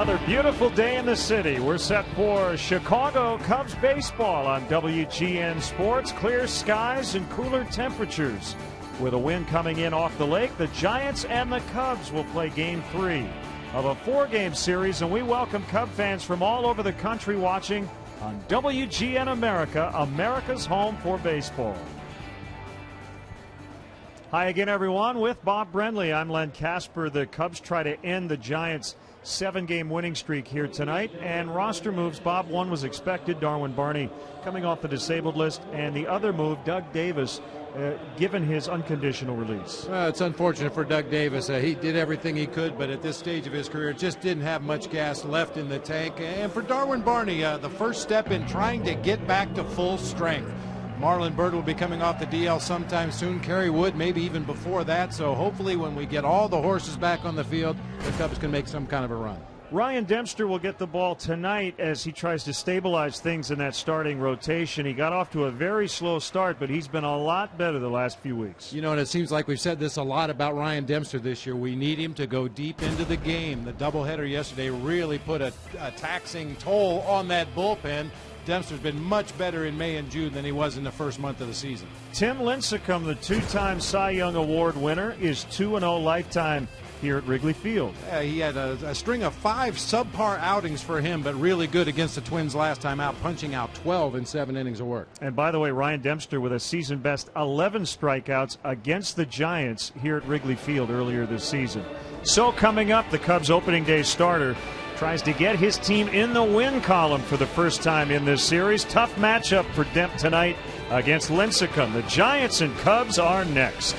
Another beautiful day in the city. We're set for Chicago Cubs baseball on WGN Sports. Clear skies and cooler temperatures. With a wind coming in off the lake, the Giants and the Cubs will play Game 3 of a 4-game series, and we welcome Cub fans from all over the country watching on WGN America, America's home for baseball. Hi again, everyone. With Bob Brenly, I'm Len Casper. The Cubs try to end the Giants' 7-game winning streak here tonight. And roster moves, Bob, one was expected. Darwin Barney coming off the disabled list. And the other move, Doug Davis, given his unconditional release. It's unfortunate for Doug Davis. He did everything he could, but at this stage of his career just didn't have much gas left in the tank. And for Darwin Barney, the first step in trying to get back to full strength. Marlon Byrd will be coming off the DL sometime soon. Kerry Wood maybe even before that. So hopefully when we get all the horses back on the field, the Cubs can make some kind of a run. Ryan Dempster will get the ball tonight as he tries to stabilize things in that starting rotation. He got off to a very slow start, but he's been a lot better the last few weeks. You know, and it seems like we've said this a lot about Ryan Dempster this year. We need him to go deep into the game. The doubleheader yesterday really put a taxing toll on that bullpen. Dempster's been much better in May and June than he was in the first month of the season. Tim Lincecum, the two-time Cy Young Award winner, is 2-0 lifetime here at Wrigley Field. He had a string of 5 subpar outings for him, but really good against the Twins last time out, punching out 12 in 7 innings of work. And by the way, Ryan Dempster with a season-best 11 strikeouts against the Giants here at Wrigley Field earlier this season. So coming up, the Cubs opening day starter tries to get his team in the win column for the first time in this series. Tough matchup for Demp tonight against Lincecum. The Giants and Cubs are next.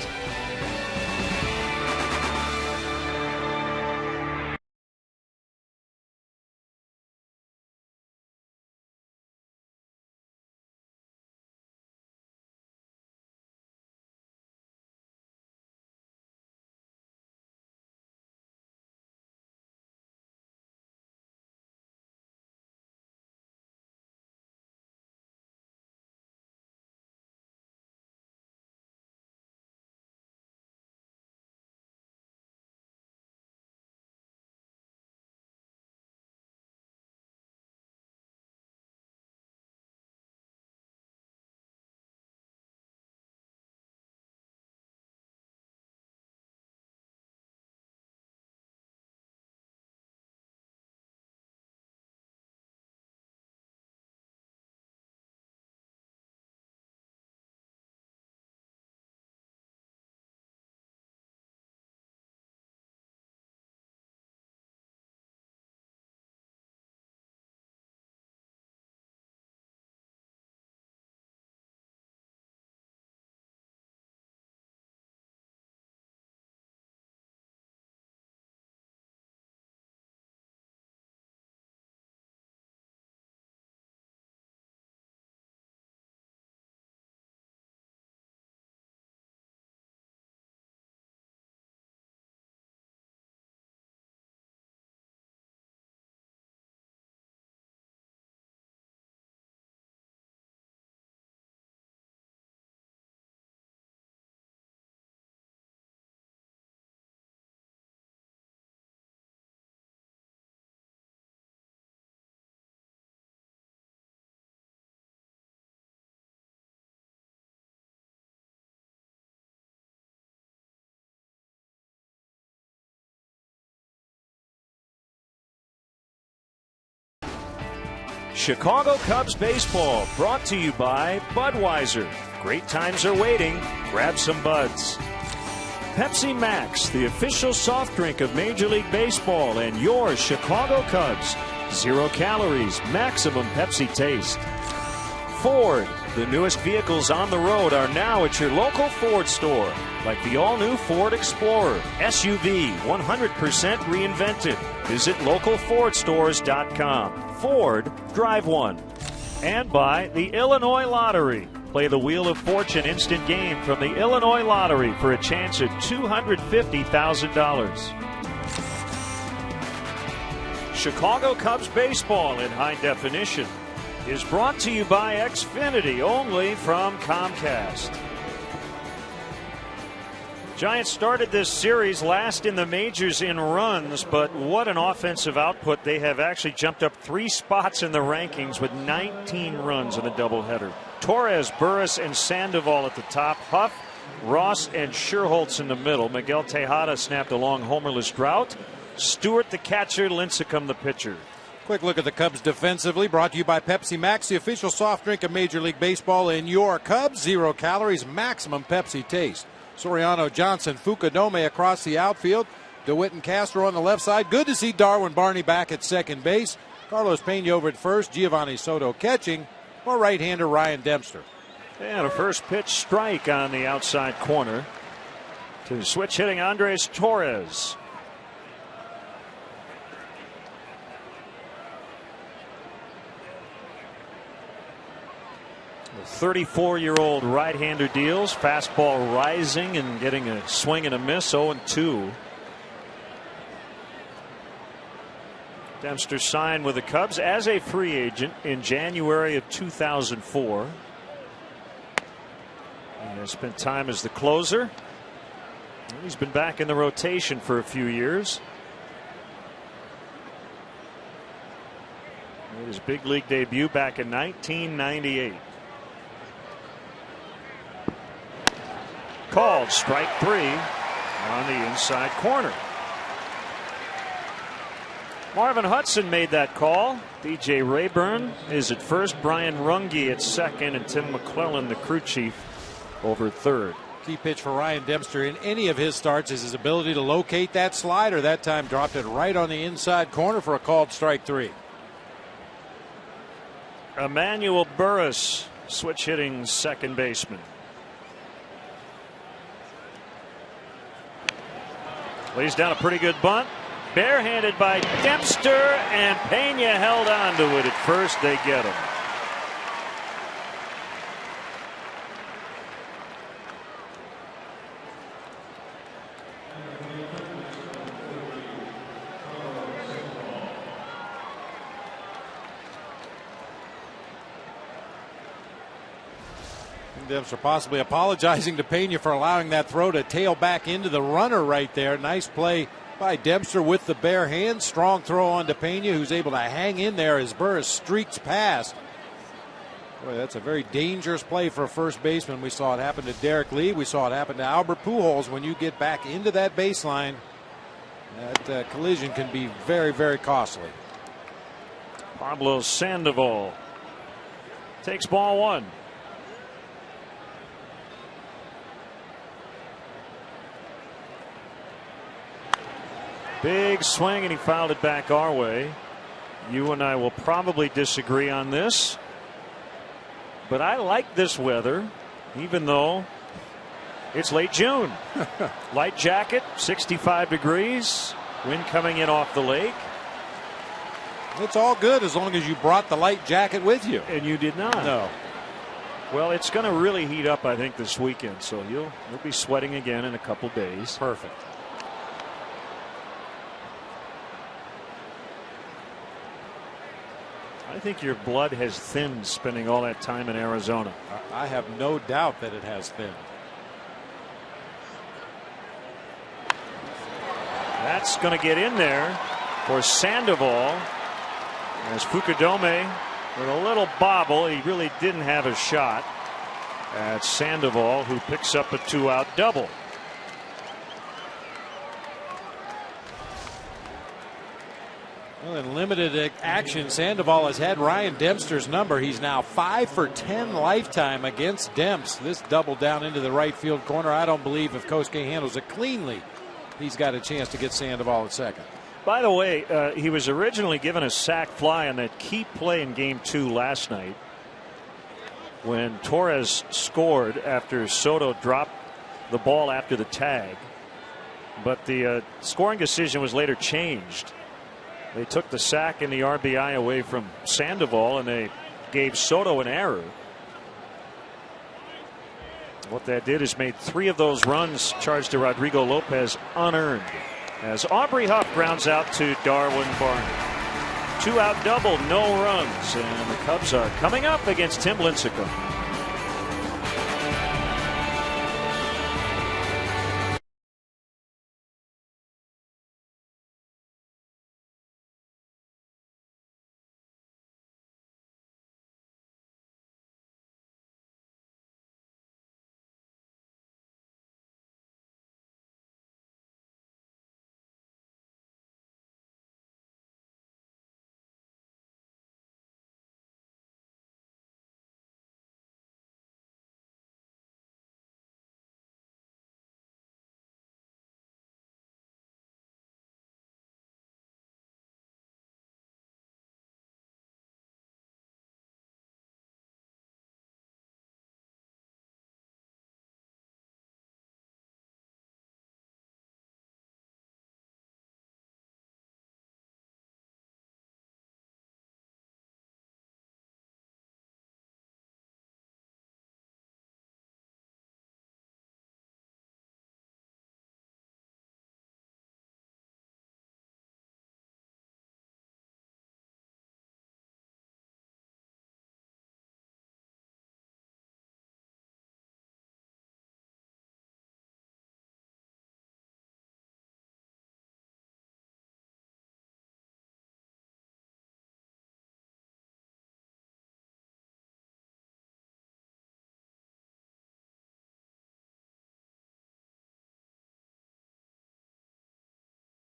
Chicago Cubs baseball brought to you by Budweiser. Great times are waiting. Grab some buds. Pepsi Max, the official soft drink of Major League Baseball and your Chicago Cubs. 0 calories, maximum Pepsi taste. Ford, the newest vehicles on the road are now at your local Ford store, like the all-new Ford Explorer, SUV, 100% reinvented. Visit localfordstores.com. Ford, drive one. And by the Illinois Lottery. Play the Wheel of Fortune instant game from the Illinois Lottery for a chance at $250,000. Chicago Cubs baseball in high definition is brought to you by Xfinity, only from Comcast. Giants started this series last in the majors in runs, but what an offensive output. They have actually jumped up 3 spots in the rankings with 19 runs in the doubleheader. Torres, Burris, and Sandoval at the top. Huff, Ross, and Sherholtz in the middle. Miguel Tejada snapped a long homerless drought. Stewart the catcher, Lincecum the pitcher. Quick look at the Cubs defensively, brought to you by Pepsi Max, the official soft drink of Major League Baseball. In your Cubs, 0 calories, maximum Pepsi taste. Soriano, Johnson, Fukudome across the outfield. DeWitt and Castro on the left side. Good to see Darwin Barney back at second base. Carlos Pena over at first. Giovanni Soto catching for right-hander Ryan Dempster. And a first pitch strike on the outside corner to switch hitting Andres Torres. The 34-year-old right-hander deals. Fastball rising and getting a swing and a miss. 0-2. Dempster signed with the Cubs as a free agent in January of 2004. He has spent time as the closer. He's been back in the rotation for a few years. Made his big league debut back in 1998. Called strike 3 on the inside corner. Marvin Hudson made that call. DJ Rayburn is at first, Brian Runge at second, and Tim McClellan, the crew chief, over third. Key pitch for Ryan Dempster in any of his starts is his ability to locate that slider. That time dropped it right on the inside corner for a called strike 3. Emmanuel Burris, switch hitting second baseman. Lays down a pretty good bunt. Barehanded by Dempster, and Pena held on to it at first. They get him. Dempster possibly apologizing to Pena for allowing that throw to tail back into the runner right there. Nice play by Dempster with the bare hand. Strong throw on to Pena, who's able to hang in there as Burris streaks past. Boy, that's a very dangerous play for a first baseman. We saw it happen to Derek Lee. We saw it happen to Albert Pujols. When you get back into that baseline, that collision can be very, very costly. Pablo Sandoval takes ball 1. Big swing, and he fouled it back our way. You and I will probably disagree on this, but I like this weather, even though it's late June. Light jacket, 65 degrees, wind coming in off the lake. It's all good as long as you brought the light jacket with you. And you did not. No. Well, it's going to really heat up, I think, this weekend, so you'll be sweating again in a couple days. Perfect. I think your blood has thinned spending all that time in Arizona. I have no doubt that it has thinned. That's going to get in there for Sandoval, as Fukudome with a little bobble. He really didn't have a shot at Sandoval, who picks up a 2-out double. Well, in limited action, Sandoval has had Ryan Dempster's number. He's now 5 for 10 lifetime against Demps. This double down into the right field corner. I don't believe if Kosuke handles it cleanly, he's got a chance to get Sandoval at second. By the way, he was originally given a sac fly on that key play in Game 2 last night when Torres scored after Soto dropped the ball after the tag. But the scoring decision was later changed. They took the sack and the RBI away from Sandoval, and they gave Soto an error. What that did is made 3 of those runs charged to Rodrigo Lopez unearned, as Aubrey Huff grounds out to Darwin Barney. 2-out double, no runs, and the Cubs are coming up against Tim Lincecum.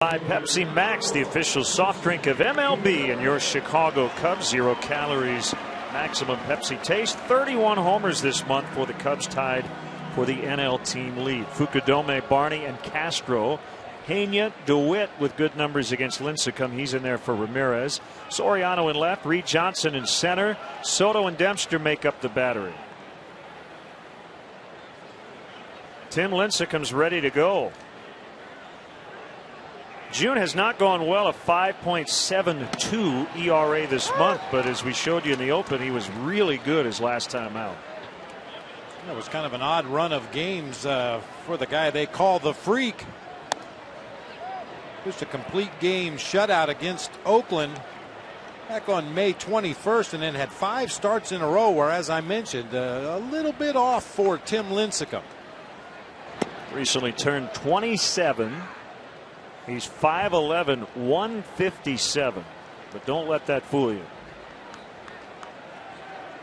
By Pepsi Max, the official soft drink of MLB and your Chicago Cubs. 0 calories, maximum Pepsi taste. 31 homers this month for the Cubs, tied for the NL team lead. Fukudome, Barney, and Castro. Pena, DeWitt with good numbers against Lincecum. He's in there for Ramirez. Soriano in left, Reed Johnson in center. Soto and Dempster make up the battery. Tim Lincecum's ready to go. June has not gone well, a 5.72 ERA this month, but as we showed you in the open, he was really good his last time out. It was kind of an odd run of games for the guy they call the Freak. Just a complete game shutout against Oakland back on May 21st, and then had 5 starts in a row where, as I mentioned, a little bit off for Tim Lincecum. Recently turned 27. He's 5'11", 157, but don't let that fool you.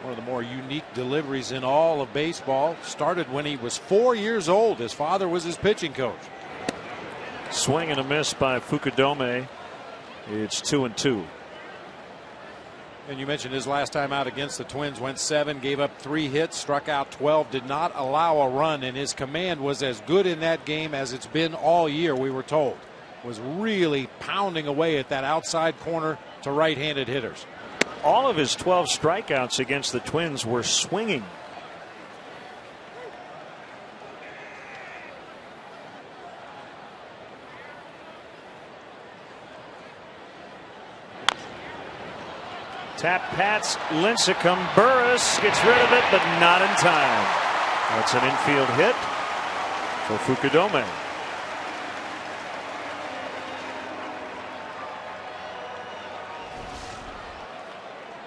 One of the more unique deliveries in all of baseball. Started when he was 4 years old. His father was his pitching coach. Swing and a miss by Fukudome. It's 2-2. And you mentioned his last time out against the Twins, went 7, gave up 3 hits, struck out 12, did not allow a run, and his command was as good in that game as it's been all year, we were told. Was really pounding away at that outside corner to right-handed hitters. All of his 12 strikeouts against the Twins were swinging. Tap Pats, Lincecum, Burris gets rid of it, but not in time. That's an infield hit for Fukudome.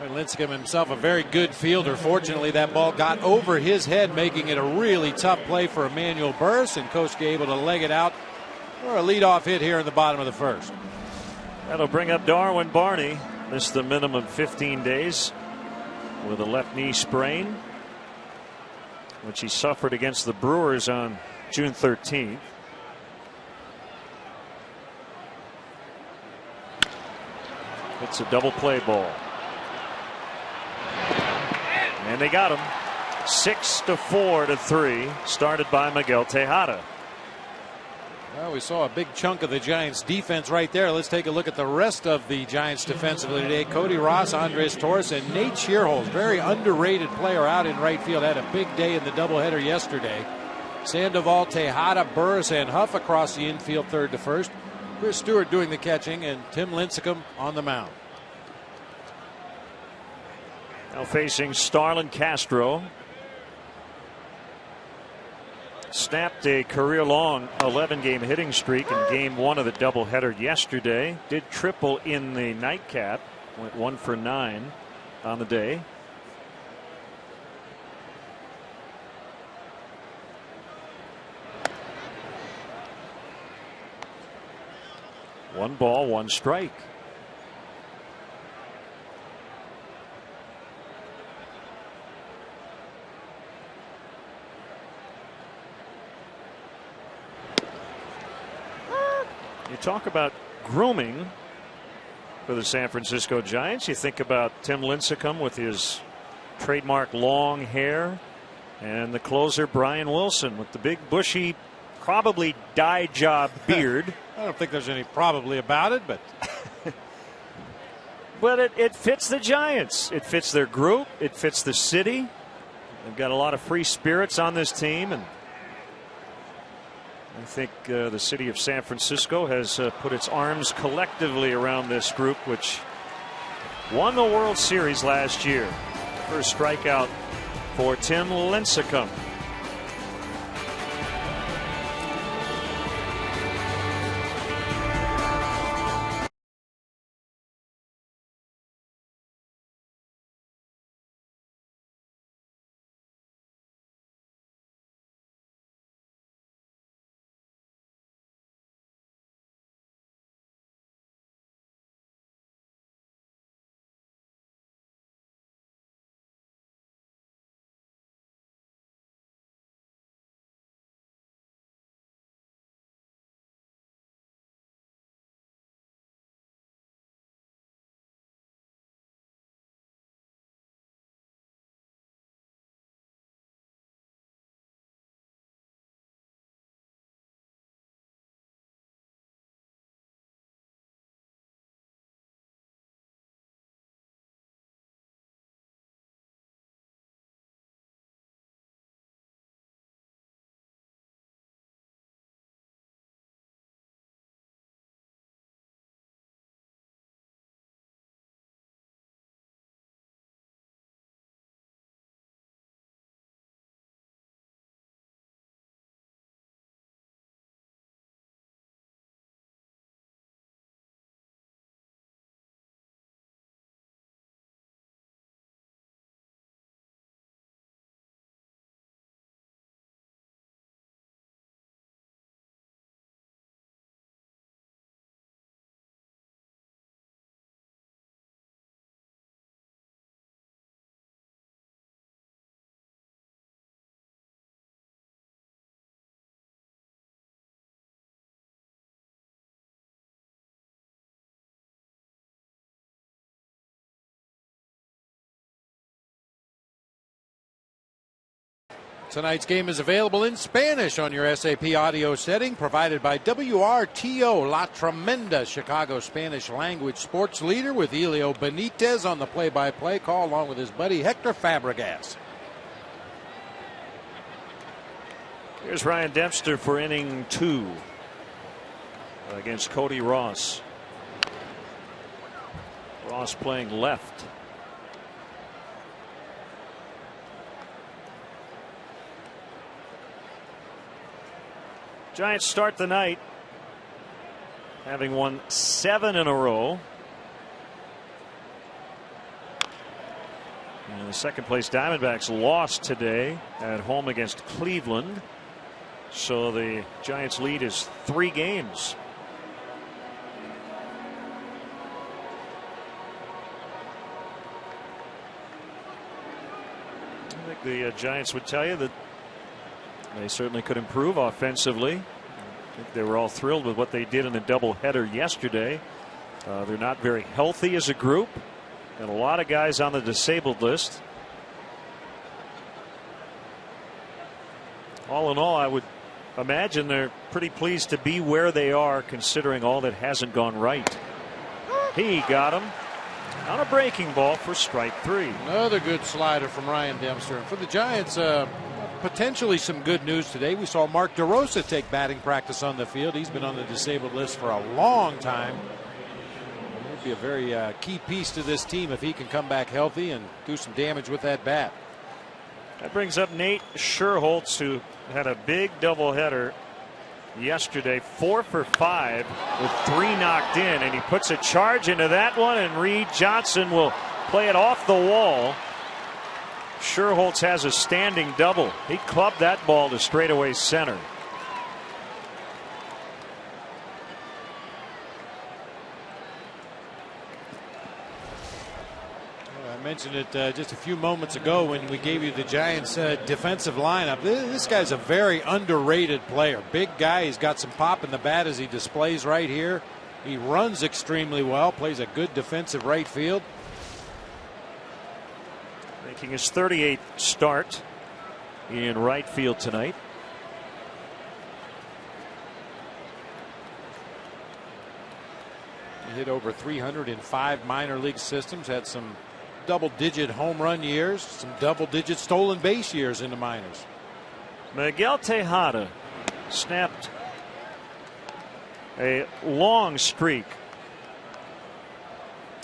Lincecum himself a very good fielder. Fortunately, that ball got over his head, making it a really tough play for Emmanuel Burris, and Kosuke able to leg it out for a leadoff hit here in the bottom of the first. That'll bring up Darwin Barney. Missed the minimum 15 days with a left knee sprain, which he suffered against the Brewers on June 13th. It's a double play ball. And they got him. 6-4-3, started by Miguel Tejada. Well, we saw a big chunk of the Giants defense right there. Let's take a look at the rest of the Giants defensively today. Cody Ross, Andres Torres, and Nate Shearholz, very underrated player out in right field, had a big day in the doubleheader yesterday. Sandoval, Tejada, Burris, and Huff across the infield, third to first. Chris Stewart doing the catching, and Tim Lincecum on the mound. Now facing Starlin Castro. Snapped a career-long 11-game hitting streak in Game 1 of the doubleheader yesterday. Did triple in the nightcap. Went 1 for 9 on the day. One ball, one strike. You talk about grooming for the San Francisco Giants. You think about Tim Lincecum with his trademark long hair, and the closer Brian Wilson with the big bushy, probably dye job beard. I don't think there's any probably about it, but but it fits the Giants. It fits their group. It fits the city. They've got a lot of free spirits on this team, and I think the city of San Francisco has put its arms collectively around this group, which won the World Series last year. First strikeout for Tim Lincecum. Tonight's game is available in Spanish on your SAP audio setting, provided by WRTO La Tremenda, Chicago Spanish language sports leader, with Elio Benitez on the play-by-play call, along with his buddy Hector Fabregas. Here's Ryan Dempster for inning 2 against Cody Ross. Ross playing left. Giants start the night having won 7 in a row. And the second place Diamondbacks lost today at home against Cleveland. So the Giants lead is 3 games. I think the Giants would tell you that they certainly could improve offensively. I think they were all thrilled with what they did in the doubleheader yesterday. They're not very healthy as a group. Got a lot of guys on the disabled list. All in all, I would imagine they're pretty pleased to be where they are, considering all that hasn't gone right. He got him on a breaking ball for strike 3. Another good slider from Ryan Dempster. And for the Giants, potentially some good news today. We saw Mark DeRosa take batting practice on the field. He's been on the disabled list for a long time. He'd be a very key piece to this team if he can come back healthy and do some damage with that bat. That brings up Nate Scherholtz, who had a big doubleheader yesterday, 4 for 5 with 3 knocked in, and he puts a charge into that one, and Reed Johnson will play it off the wall. Scherholtz has a standing double. He clubbed that ball to straightaway center. I mentioned it just a few moments ago when we gave you the Giants defensive lineup. This guy's a very underrated player. Big guy. He's got some pop in the bat, as he displays right here. He runs extremely well, plays a good defensive right field. Making his 38th start in right field tonight. He hit over 305 minor league systems, had some double-digit home run years, some double-digit stolen base years in the minors. Miguel Tejada snapped a long streak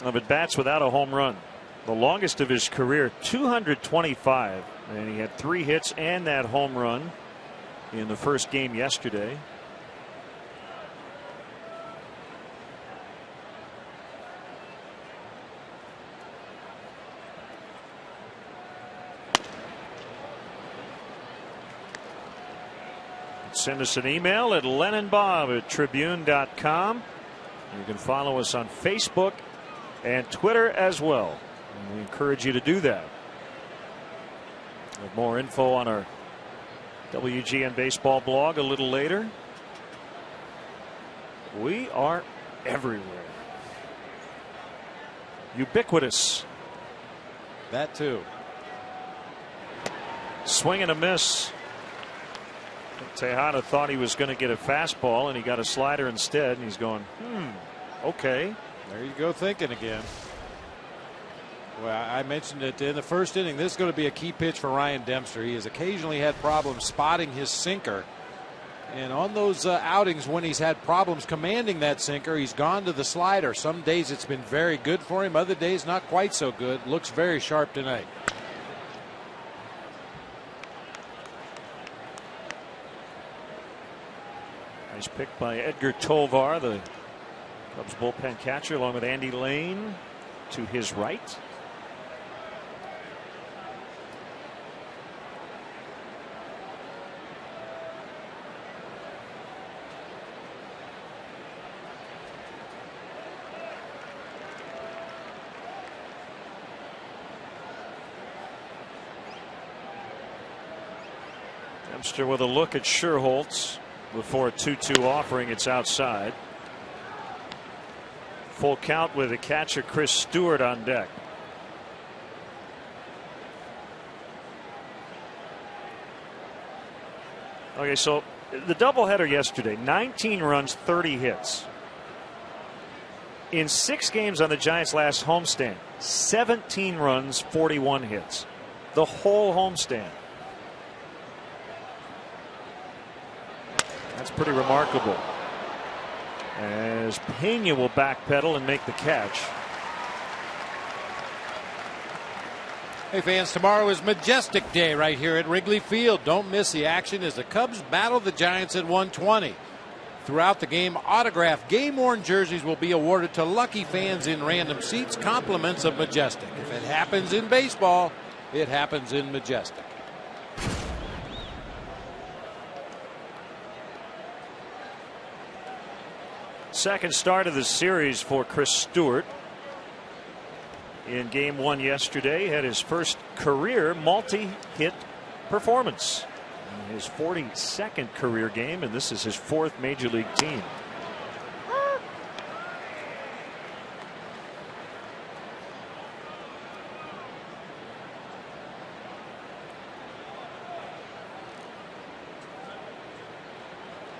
of at-bats without a home run. The longest of his career, 225, and he had 3 hits and that home run in the first game yesterday. Send us an email at lennonbob@tribune.com. You can follow us on Facebook and Twitter as well. And we encourage you to do that. With more info on our WGN Baseball blog a little later. We are everywhere. Ubiquitous. That too. Swing and a miss. Tejada thought he was going to get a fastball, and he got a slider instead, and he's going, okay. There you go, thinking again. Well, I mentioned it in the first inning. This is going to be a key pitch for Ryan Dempster. He has occasionally had problems spotting his sinker. And on those outings when he's had problems commanding that sinker, he's gone to the slider. Some days it's been very good for him. Other days not quite so good. Looks very sharp tonight. Nice pick by Edgar Tovar, the Cubs bullpen catcher, along with Andy Lane to his right. Dempster with a look at Scherholtz. Before a 2-2 offering, it's outside. Full count with the catcher Chris Stewart on deck. Okay, so the doubleheader yesterday, 19 runs, 30 hits. In 6 games on the Giants' last homestand, 17 runs, 41 hits. The whole homestand. That's pretty remarkable. As Pena will backpedal and make the catch. Hey fans, tomorrow is Majestic Day right here at Wrigley Field. Don't miss the action as the Cubs battle the Giants at 1:20. Throughout the game, autographed game-worn jerseys will be awarded to lucky fans in random seats, compliments of Majestic. If it happens in baseball, it happens in Majestic. Second start of the series for Chris Stewart. In game 1 yesterday, had his first career multi-hit performance. His 42nd career game, and this is his 4th major league team.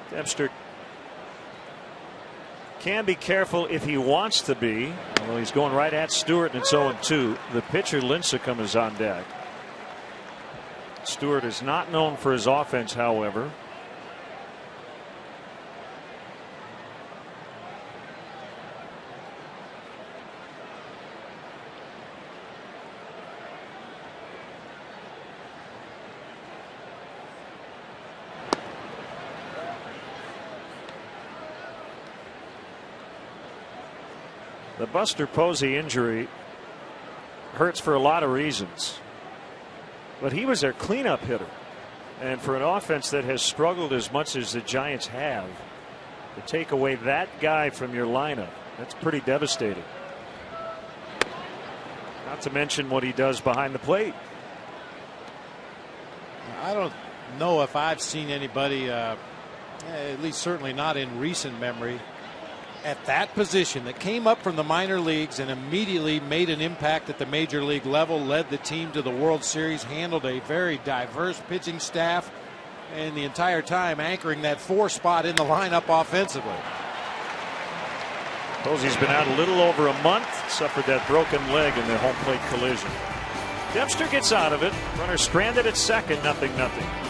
Dempster can be careful if he wants to be. Well, he's going right at Stewart, and it's 0-2. The pitcher Lincecum is on deck. Stewart is not known for his offense, however. The Buster Posey injury hurts for a lot of reasons. But he was their cleanup hitter. And for an offense that has struggled as much as the Giants have, to take away that guy from your lineup, that's pretty devastating. Not to mention what he does behind the plate. I don't know if I've seen anybody, at least certainly not in recent memory, at that position that came up from the minor leagues and immediately made an impact at the major league level, led the team to the World Series, handled a very diverse pitching staff, and the entire time anchoring that 4 spot in the lineup offensively. Posey's been out a little over a month, suffered that broken leg in the home plate collision. Dempster gets out of it. Runner stranded at second, 0-0.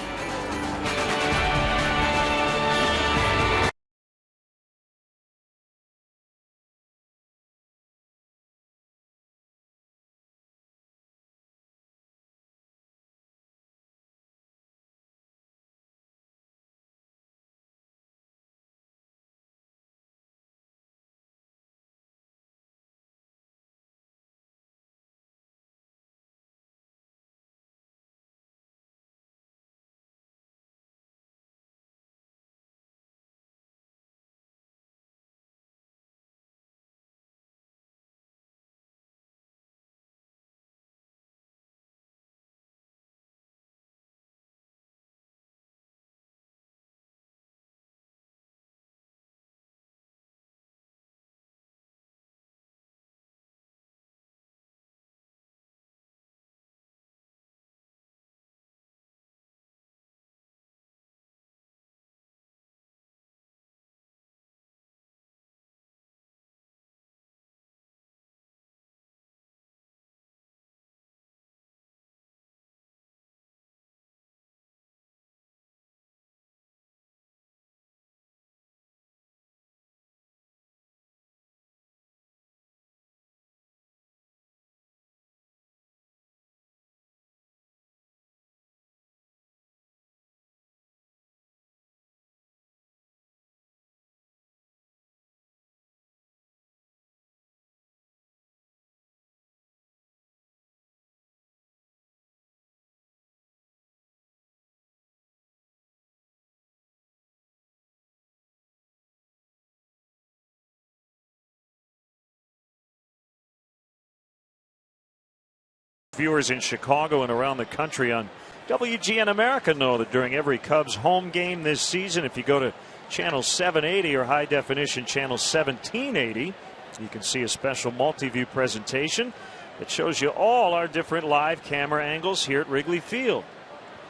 Viewers in Chicago and around the country on WGN America know that during every Cubs home game this season, if you go to channel 780 or high definition channel 1780, you can see a special multi-view presentation that shows you all our different live camera angles here at Wrigley Field.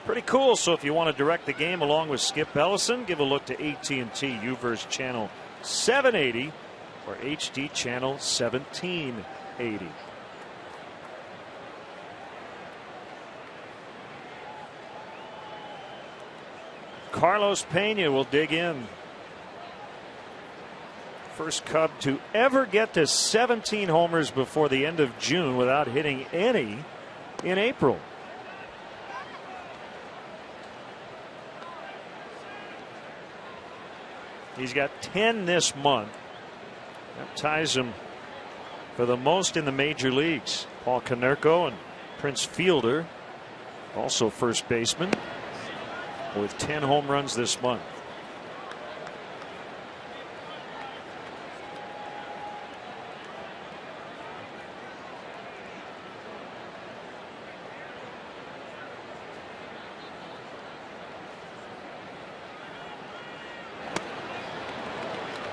Pretty cool. So if you want to direct the game along with Skip Ellison, give a look to AT&T UVerse channel 780 or HD channel 1780. Carlos Pena will dig in. First Cub to ever get to 17 homers before the end of June without hitting any in April. He's got 10 this month. That ties him for the most in the major leagues. Paul Konerko and Prince Fielder, also first baseman, with 10 home runs this month.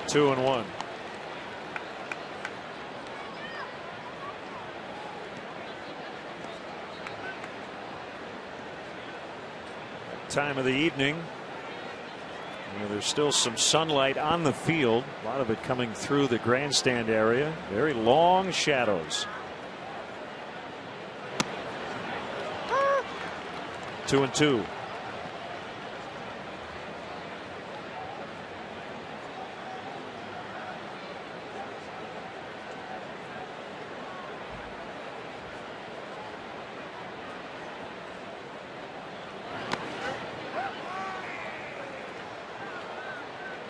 Two and one. Time of the evening. There's still some sunlight on the field. A lot of it coming through the grandstand area. Very long shadows. 2-2.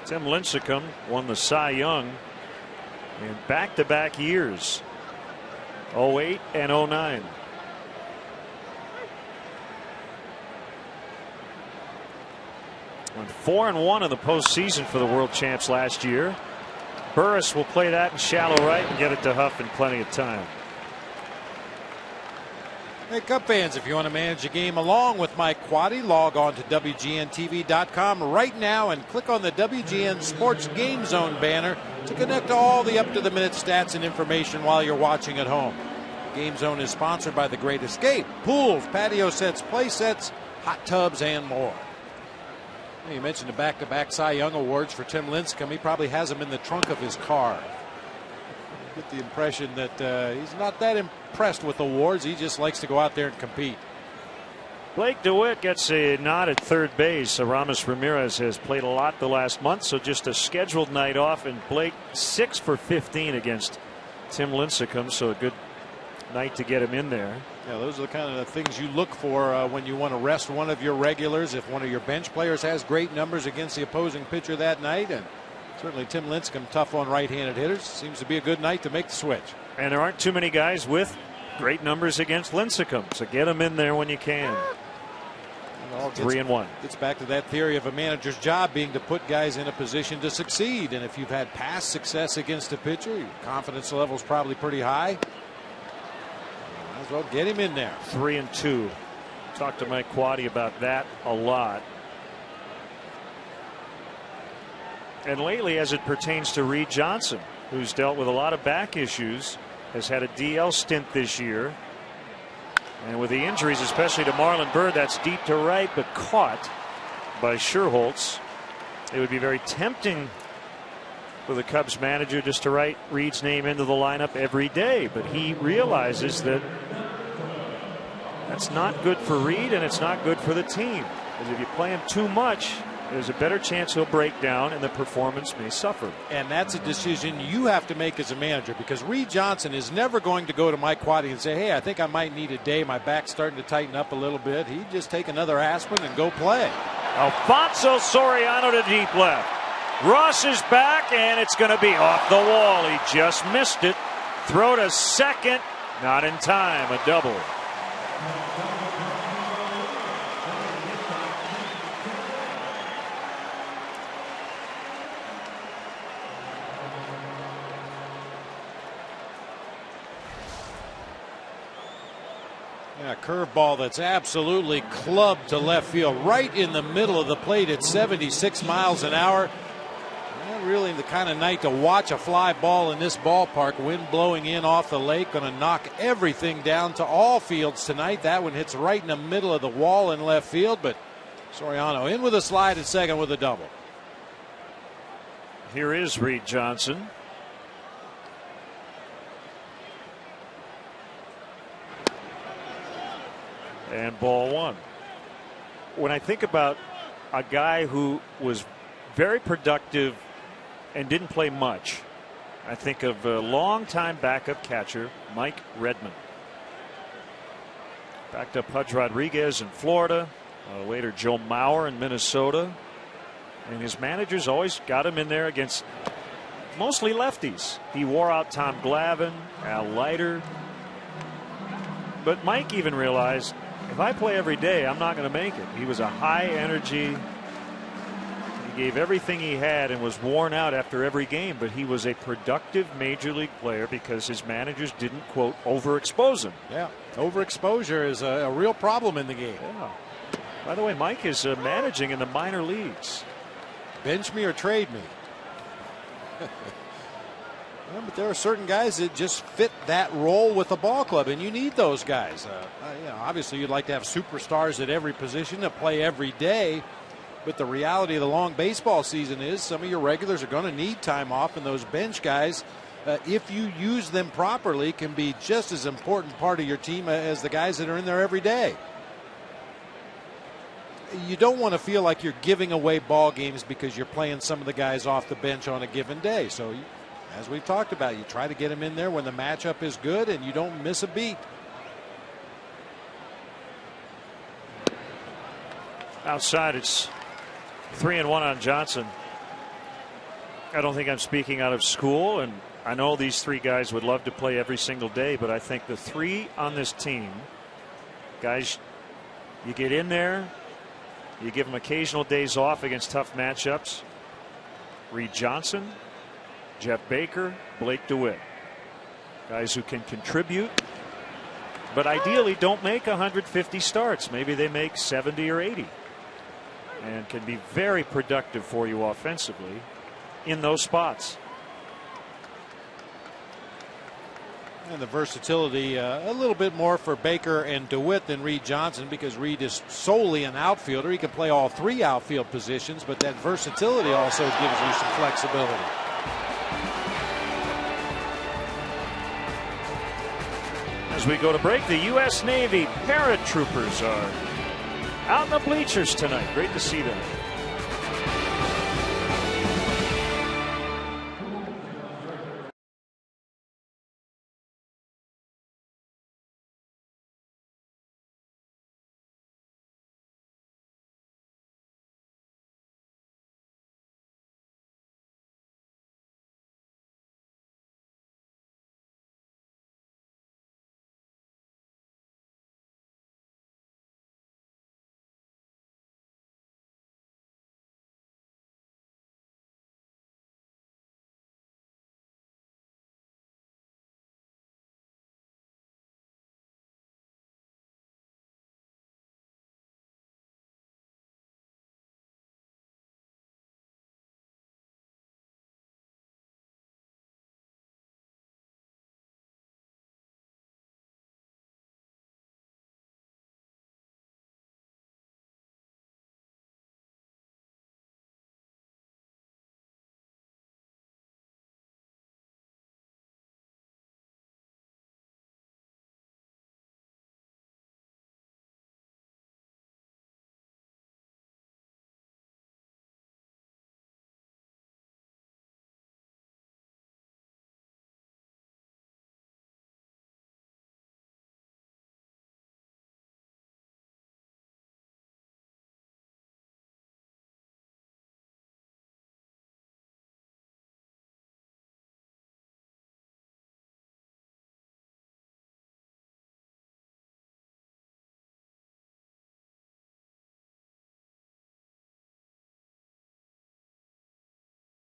Tim Lincecum won the Cy Young in back-to-back years, 08 and 09. Went 4-1 in the postseason for the world champs last year. Burris will play that in shallow right and get it to Huff in plenty of time. Hey, Cub fans, if you want to manage the game along with Mike Quaddy, log on to WGNTV.com right now and click on the WGN Sports Game Zone banner to connect to all the up-to-the-minute stats and information while you're watching at home. Game Zone is sponsored by The Great Escape, pools, patio sets, play sets, hot tubs, and more. You mentioned the back-to-back Cy Young awards for Tim Lincecum. He probably has them in the trunk of his car. Get the impression that he's not that impressed with awards. He just likes to go out there and compete. Blake DeWitt gets a nod at third base. Aramis Ramirez has played a lot the last month, so just a scheduled night off, and Blake 6 for 15 against Tim Lincecum, so a good night to get him in there. Yeah, those are the kind of things you look for when you want to rest one of your regulars. If one of your bench players has great numbers against the opposing pitcher that night, and certainly Tim Lincecum, tough on right-handed hitters, seems to be a good night to make the switch. And there aren't too many guys with great numbers against Lincecum, so get them in there when you can. 3-1. Gets back to that theory of a manager's job being to put guys in a position to succeed. And if you've had past success against a pitcher, your confidence level is probably pretty high. Might as well get him in there. 3-2. Talked to Mike Quaddy about that a lot. And lately, as it pertains to Reed Johnson, who's dealt with a lot of back issues, has had a DL stint this year. And with the injuries, especially to Marlon Byrd, that's deep to right, but caught by Scherholtz. It would be very tempting for the Cubs manager just to write Reed's name into the lineup every day, but he realizes that that's not good for Reed and it's not good for the team. Because if you play him too much, there's a better chance he'll break down and the performance may suffer. And that's a decision you have to make as a manager, because Reed Johnson is never going to go to Mike Quaddy and say, hey, I think I might need a day. My back's starting to tighten up a little bit. He'd just take another aspirin and go play. Alfonso Soriano to deep left. Ross is back, and it's going to be off the wall. He just missed it. Throw to second. Not in time. A double. Yeah, curveball that's absolutely clubbed to left field, right in the middle of the plate at 76 miles an hour. And really the kind of night to watch a fly ball in this ballpark. Wind blowing in off the lake, going to knock everything down to all fields tonight. That one hits right in the middle of the wall in left field, but Soriano in with a slide at second with a double. Here is Reed Johnson. And ball one. When I think about a guy who was very productive and didn't play much, I think of a longtime backup catcher, Mike Redmond. Backed up Pudge Rodriguez in Florida, later Joe Mauer in Minnesota. And his managers always got him in there against mostly lefties. He wore out Tom Glavine, Al Leiter. But Mike even realized, if I play every day, I'm not going to make it. He was a high energy. He gave everything he had and was worn out after every game, but he was a productive major league player because his managers didn't, quote, overexpose him. Yeah, overexposure is a real problem in the game. Yeah. By the way, Mike is managing in the minor leagues. Bench me or trade me. Well, but there are certain guys that just fit that role with the ball club, and you need those guys. Obviously, you'd like to have superstars at every position that play every day, but the reality of the long baseball season is some of your regulars are going to need time off, and those bench guys, if you use them properly, can be just as important part of your team as the guys that are in there every day. You don't want to feel like you're giving away ball games because you're playing some of the guys off the bench on a given day. So, as we've talked about, you try to get them in there when the matchup is good and you don't miss a beat. Outside, it's 3-1 on Johnson. I don't think I'm speaking out of school, and I know these three guys would love to play every single day, but I think the three on this team, guys, you get in there, you give them occasional days off against tough matchups. Reed Johnson, Jeff Baker, Blake DeWitt. Guys who can contribute, but ideally don't make 150 starts. Maybe they make 70 or 80 and can be very productive for you offensively in those spots. And the versatility a little bit more for Baker and DeWitt than Reed Johnson, because Reed is solely an outfielder. He can play all three outfield positions, but that versatility also gives you some flexibility. As we go to break, the U.S. Navy paratroopers are out in the bleachers tonight. Great to see them.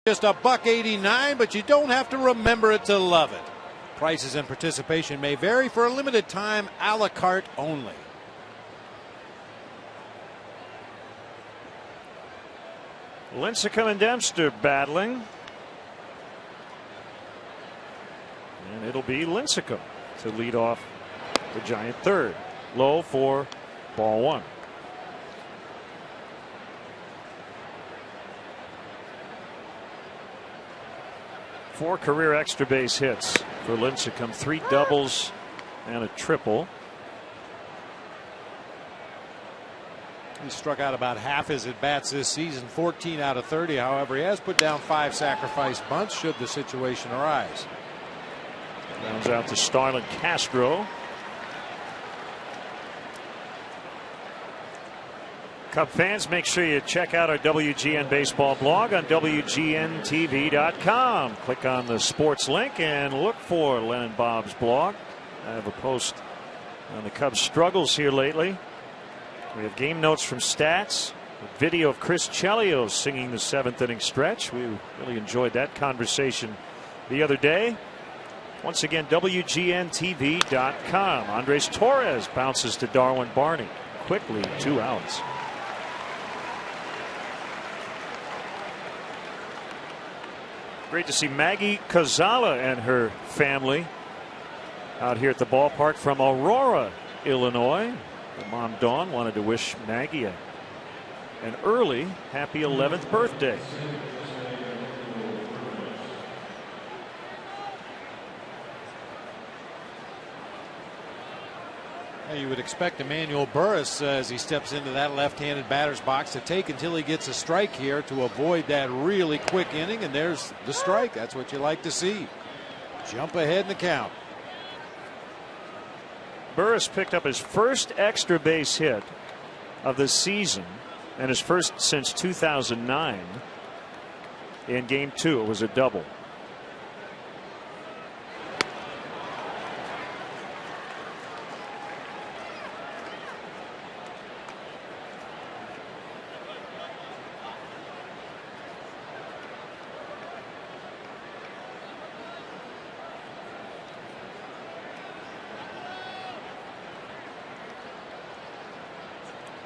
Just a $1.89, but you don't have to remember it to love it. Prices and participation may vary. For a limited time, a la carte only. Lincecum and Dempster battling. And it'll be Lincecum to lead off the Giant third. Low for ball one. Four career extra base hits for Lincecum, 3 doubles and a triple. He struck out about half his at bats this season, 14 out of 30. However, he has put down 5 sacrifice bunts should the situation arise. Rounds out to Starlin Castro. Cub fans, make sure you check out our WGN Baseball blog on WGNTV.com. Click on the sports link and look for Len and Bob's blog. I have a post on the Cubs' struggles here lately. We have game notes from Stats, a video of Chris Chelios singing the 7th inning stretch. We really enjoyed that conversation the other day. Once again, WGNTV.com. Andres Torres bounces to Darwin Barney. Quickly, 2 outs. Great to see Maggie Kazala and her family out here at the ballpark from Aurora, Illinois. Her mom Dawn wanted to wish Maggie an early happy 11th birthday. You would expect Emmanuel Burris, as he steps into that left-handed batter's box, to take until he gets a strike here to avoid that really quick inning. And there's the strike. That's what you like to see. Jump ahead in the count. Burris picked up his first extra base hit of the season and his first since 2009. In game 2, it was a double.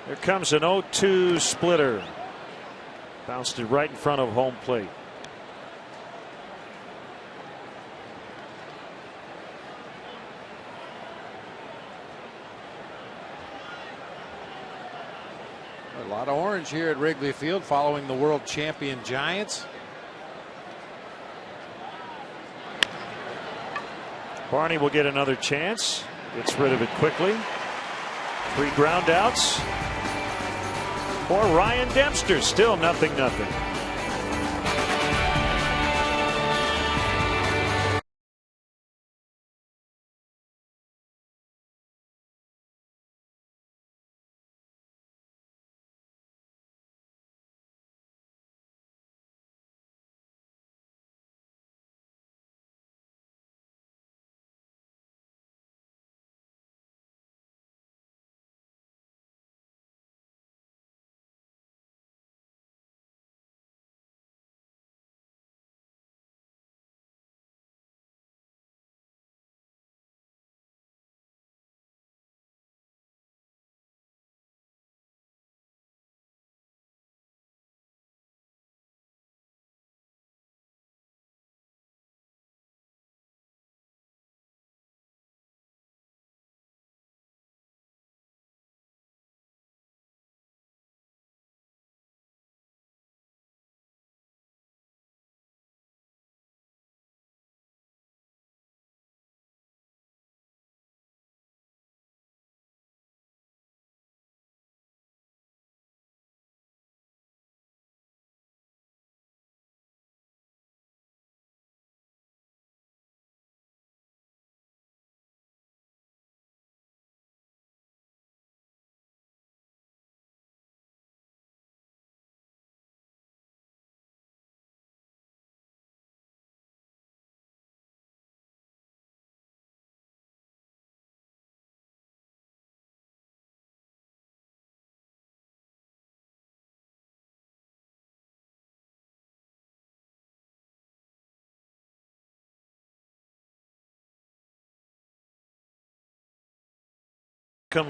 Here comes an 0-2 splitter. Bounced it right in front of home plate. A lot of orange here at Wrigley Field following the world champion Giants. Barney will get another chance. Gets rid of it quickly. 3 ground outs for Ryan Dempster. Still 0-0.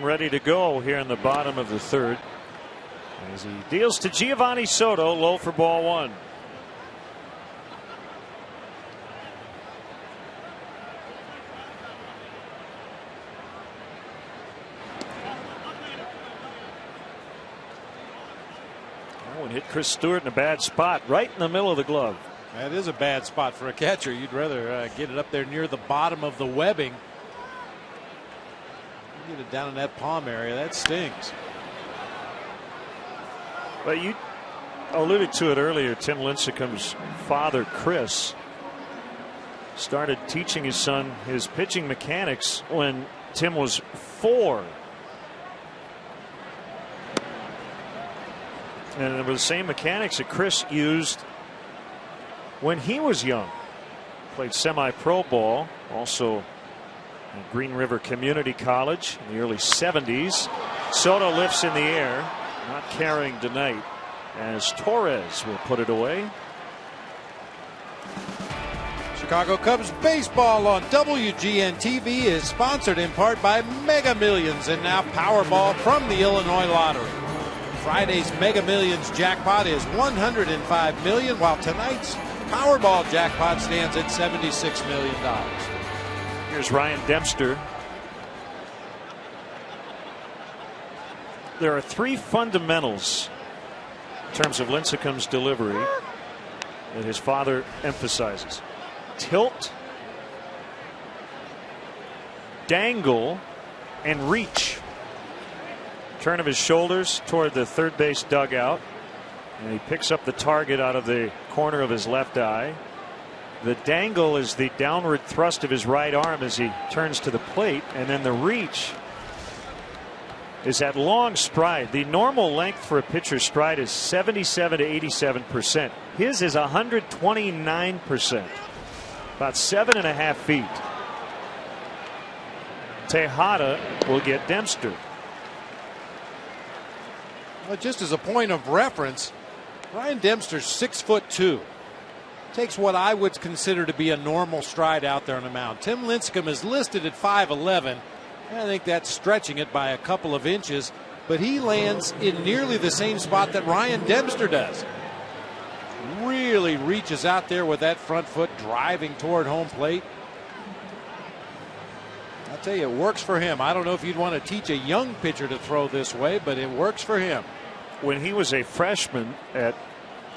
Ready to go here in the bottom of the 3rd as he deals to Giovanni Soto, low for ball 1. Oh, and hit Chris Stewart in a bad spot, right in the middle of the glove. That is a bad spot for a catcher. You'd rather get it up there near the bottom of the webbing. Get it down in that palm area. That stings. But you alluded to it earlier. Tim Lincecum's father, Chris, started teaching his son his pitching mechanics when Tim was 4. And it was the same mechanics that Chris used when he was young. Played semi-pro ball, also at Green River Community College in the early 70s. Soto lifts in the air, not carrying tonight, as Torres will put it away. Chicago Cubs baseball on WGN TV is sponsored in part by Mega Millions and now Powerball from the Illinois Lottery. Friday's Mega Millions jackpot is $105 million, while tonight's Powerball jackpot stands at $76 million. Here's Ryan Dempster. There are 3 fundamentals in terms of Lincecum's delivery that his father emphasizes: tilt, dangle, and reach. Turn of his shoulders toward the third base dugout, and he picks up the target out of the corner of his left eye. The dangle is the downward thrust of his right arm as he turns to the plate, and then the reach is that long stride. The normal length for a pitcher's stride is 77 to 87%. His is 129%, about 7.5 feet. Tejada will get Dempster. Well, just as a point of reference, Ryan Dempster's 6'2". Takes what I would consider to be a normal stride out there on the mound. Tim Lincecum is listed at 5'11". I think that's stretching it by a couple of inches, but he lands in nearly the same spot that Ryan Dempster does. Really reaches out there with that front foot, driving toward home plate. I'll tell you, it works for him. I don't know if you'd want to teach a young pitcher to throw this way, but it works for him. When he was a freshman at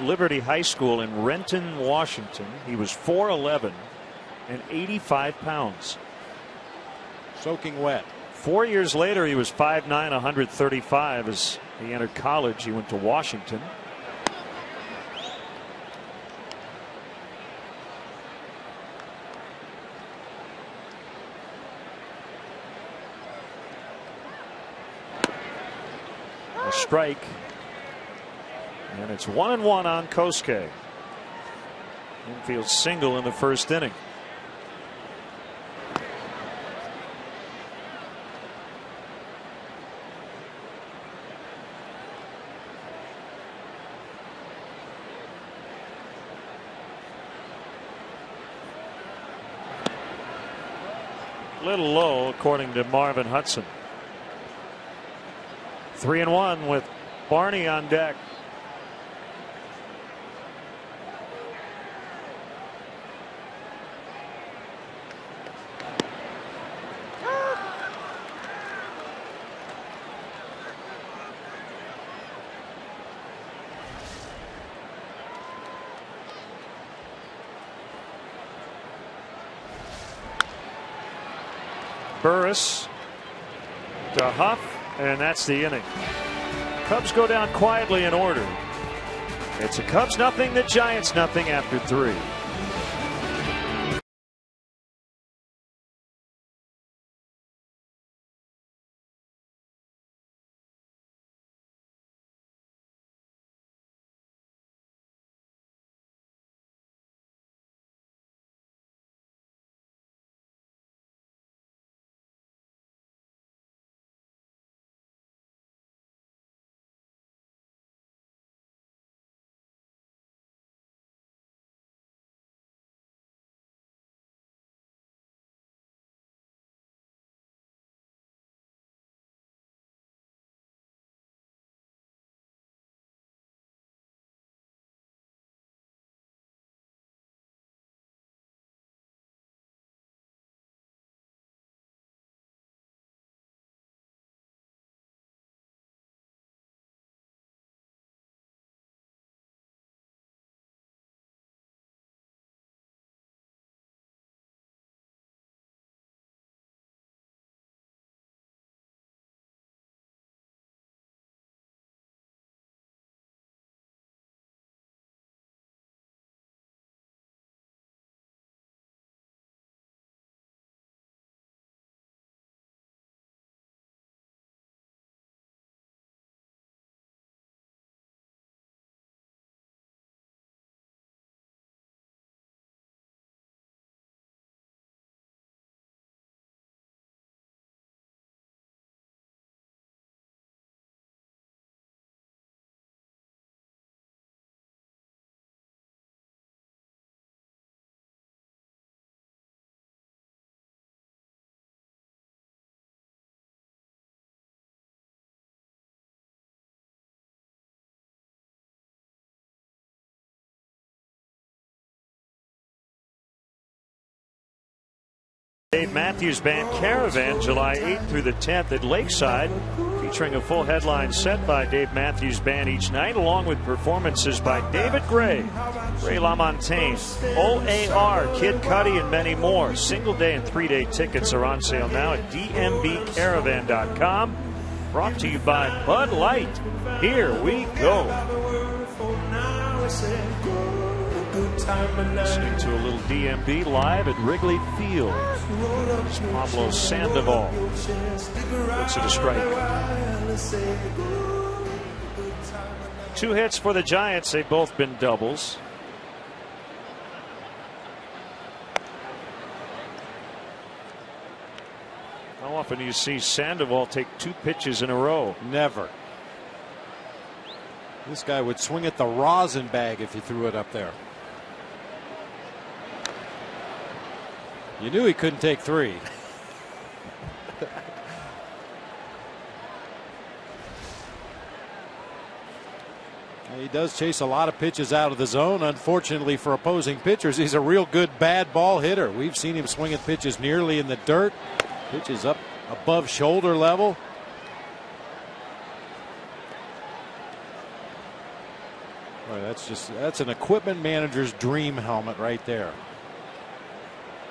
Liberty High School in Renton, Washington, he was 4'11" and 85 pounds. Soaking wet. 4 years later, he was 5'9", 135. As he entered college, he went to Washington. A strike, and it's 1-1 on Kosuke. Infield single in the first inning. Little low, according to Marvin Hudson. 3-1 with Barney on deck. Burris to Huff, and that's the inning. Cubs go down quietly in order. It's a Cubs nothing, the Giants nothing after 3. Dave Matthews Band Caravan, July 8th through the 10th at Lakeside, featuring a full headline set by Dave Matthews Band each night, along with performances by David Gray, Ray LaMontagne, OAR, Kid Cudi, and many more. Single day and 3-day tickets are on sale now at dmbcaravan.com. Brought to you by Bud Light. Here we go. Listening to a little DMB live at Wrigley Field. It's Pablo Sandoval. Looks at a strike. 2 hits for the Giants. They've both been doubles. How often do you see Sandoval take 2 pitches in a row? Never. This guy would swing at the rosin bag if you threw it up there. You knew he couldn't take 3. He does chase a lot of pitches out of the zone. Unfortunately for opposing pitchers, he's a real good bad ball hitter. We've seen him swing at pitches nearly in the dirt, pitches up above shoulder level. Boy, that's an equipment manager's dream helmet right there.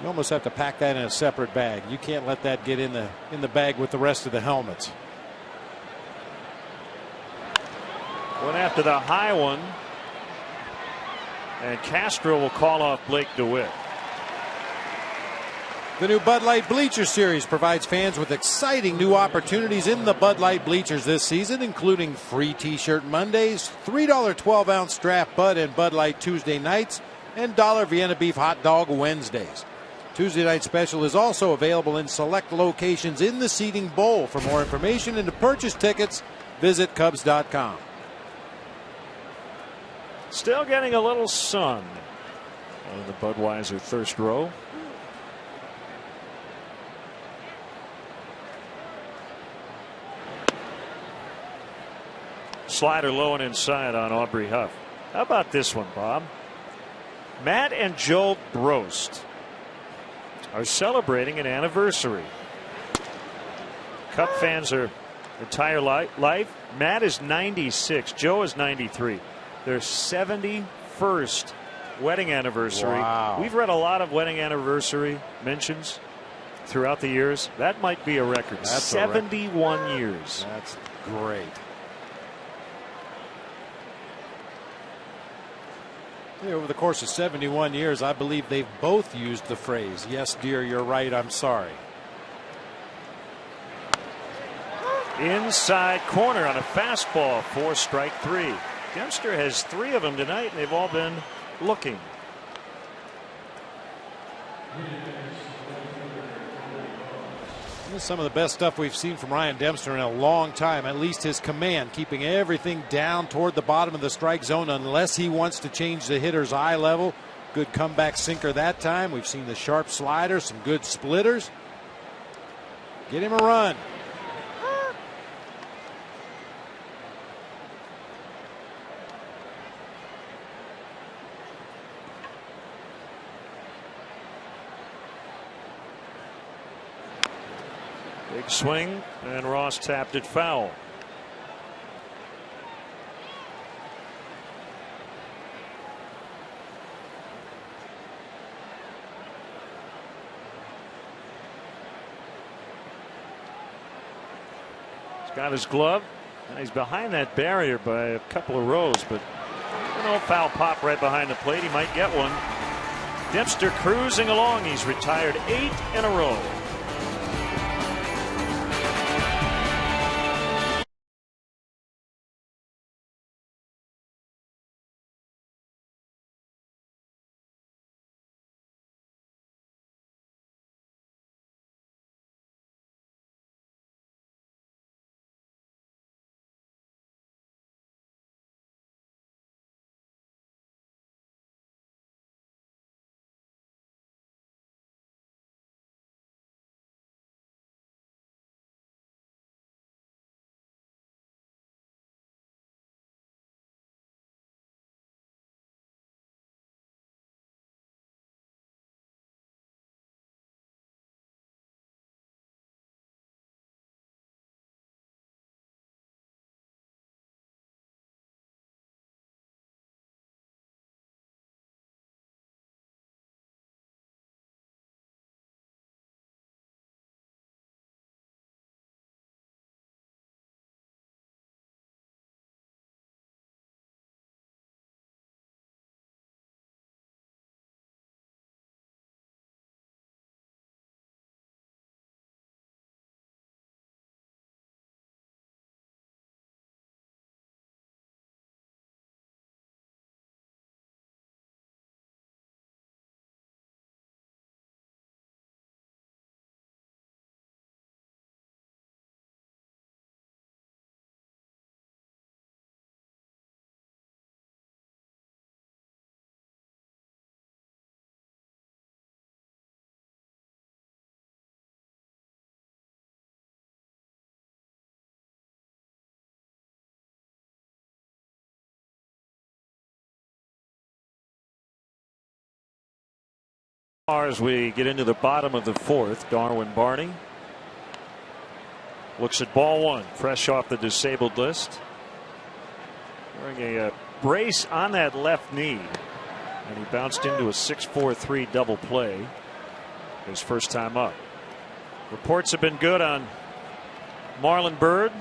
You almost have to pack that in a separate bag. You can't let that get in the bag with the rest of the helmets. Went after the high one, and Castro will call off Blake DeWitt. The new Bud Light Bleacher Series provides fans with exciting new opportunities in the Bud Light bleachers this season, including free T-shirt Mondays, $3 12-ounce draft Bud and Bud Light Tuesday nights, and $1 Vienna beef hot dog Wednesdays. Tuesday night special is also available in select locations in the seating bowl. For more information and to purchase tickets, visit Cubs.com. Still getting a little sun on the Budweiser thirst row. Slider low and inside on Aubrey Huff. How about this one, Bob? Matt and Joe Brost are celebrating an anniversary. Cub fans are entire life. Matt is 96. Joe is 93. Their 71st wedding anniversary. Wow. We've read a lot of wedding anniversary mentions throughout the years. That might be a record. That's 71 years. That's great. Yeah, over the course of 71 years, I believe they've both used the phrase, "Yes, dear, you're right, I'm sorry." Inside corner on a fastball for strike 3. Dempster has 3 of them tonight, and they've all been looking. This is some of the best stuff we've seen from Ryan Dempster in a long time. At least his command, keeping everything down toward the bottom of the strike zone unless he wants to change the hitter's eye level. Good comeback sinker that time. We've seen the sharp slider, some good splitters. Get him a run. Big swing, and Ross tapped it foul. He's got his glove, and he's behind that barrier by a couple of rows, but foul pop right behind the plate. He might get one. Dempster cruising along. He's retired 8 in a row. As we get into the bottom of the fourth, Darwin Barney looks at ball one, fresh off the disabled list, wearing a brace on that left knee, and he bounced into a 6-4-3 double play his first time up. Reports have been good on Marlon Byrd.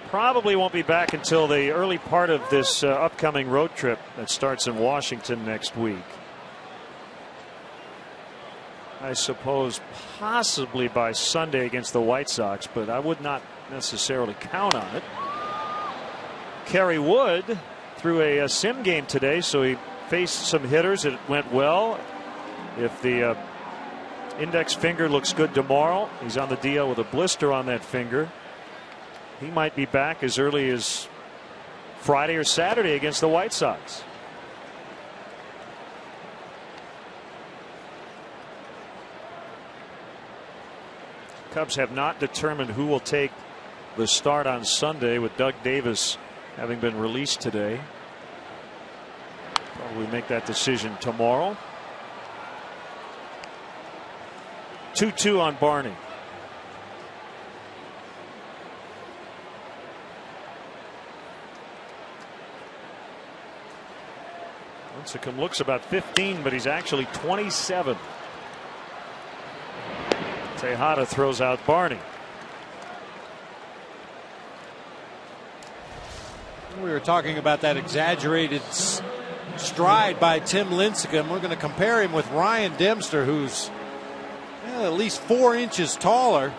Probably won't be back until the early part of this upcoming road trip that starts in Washington next week. I suppose possibly by Sunday against the White Sox, but I would not necessarily count on it. Kerry Wood threw a sim game today, so he faced some hitters. It went well. If the index finger looks good tomorrow, he's on the DL with a blister on that finger. He might be back as early as Friday or Saturday against the White Sox. Cubs have not determined who will take the start on Sunday, with Doug Davis having been released today. Probably make that decision tomorrow. 2-2 on Barney. Lincecum looks about 15, but he's actually 27. Tejada throws out Barney. We were talking about that exaggerated stride by Tim Lincecum. We're going to compare him with Ryan Dempster, who's at least 4 inches taller.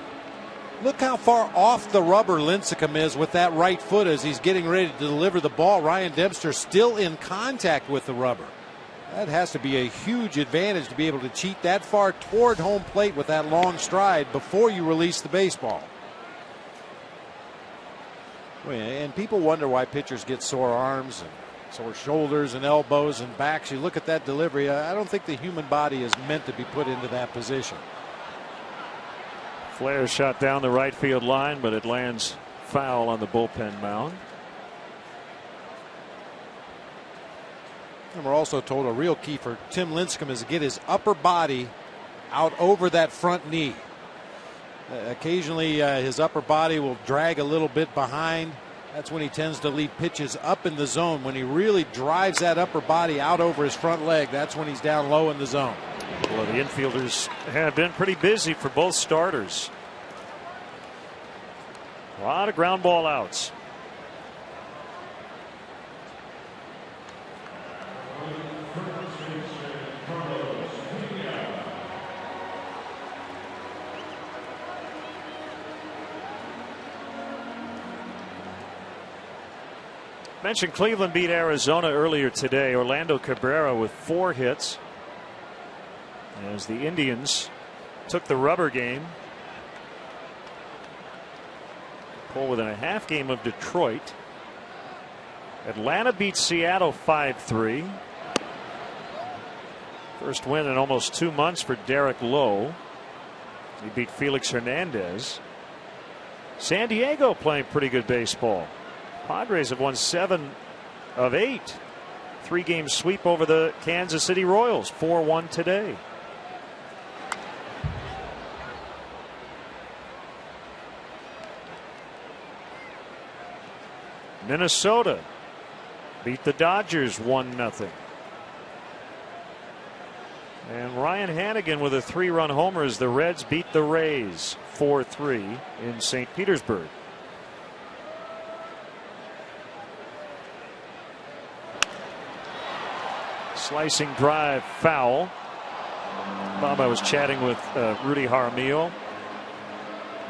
Look how far off the rubber Lincecum is with that right foot as he's getting ready to deliver the ball. Ryan Dempster still in contact with the rubber. That has to be a huge advantage to be able to cheat that far toward home plate with that long stride before you release the baseball. And people wonder why pitchers get sore arms and sore shoulders and elbows and backs. You look at that delivery, I don't think the human body is meant to be put into that position. Flair shot down the right field line, but it lands foul on the bullpen mound. And we're also told a real key for Tim Lincecum is to get his upper body out over that front knee. Occasionally his upper body will drag a little bit behind. That's when he tends to lead pitches up in the zone. When he really drives that upper body out over his front leg, that's when he's down low in the zone. Well, the infielders have been pretty busy for both starters. A lot of ground ball outs. Mentioned Cleveland beat Arizona earlier today. Orlando Cabrera with 4 hits, as the Indians took the rubber game. Pull within a half game of Detroit. Atlanta beat Seattle 5-3. First win in almost 2 months for Derek Lowe. He beat Felix Hernandez. San Diego playing pretty good baseball. Padres have won 7 of 8. 3-game sweep over the Kansas City Royals. 4-1 today. Minnesota beat the Dodgers 1-0. And Ryan Hannigan with a 3-run homer as the Reds beat the Rays 4-3 in St. Petersburg. Slicing drive foul. Bob, I was chatting with Rudy Jaramillo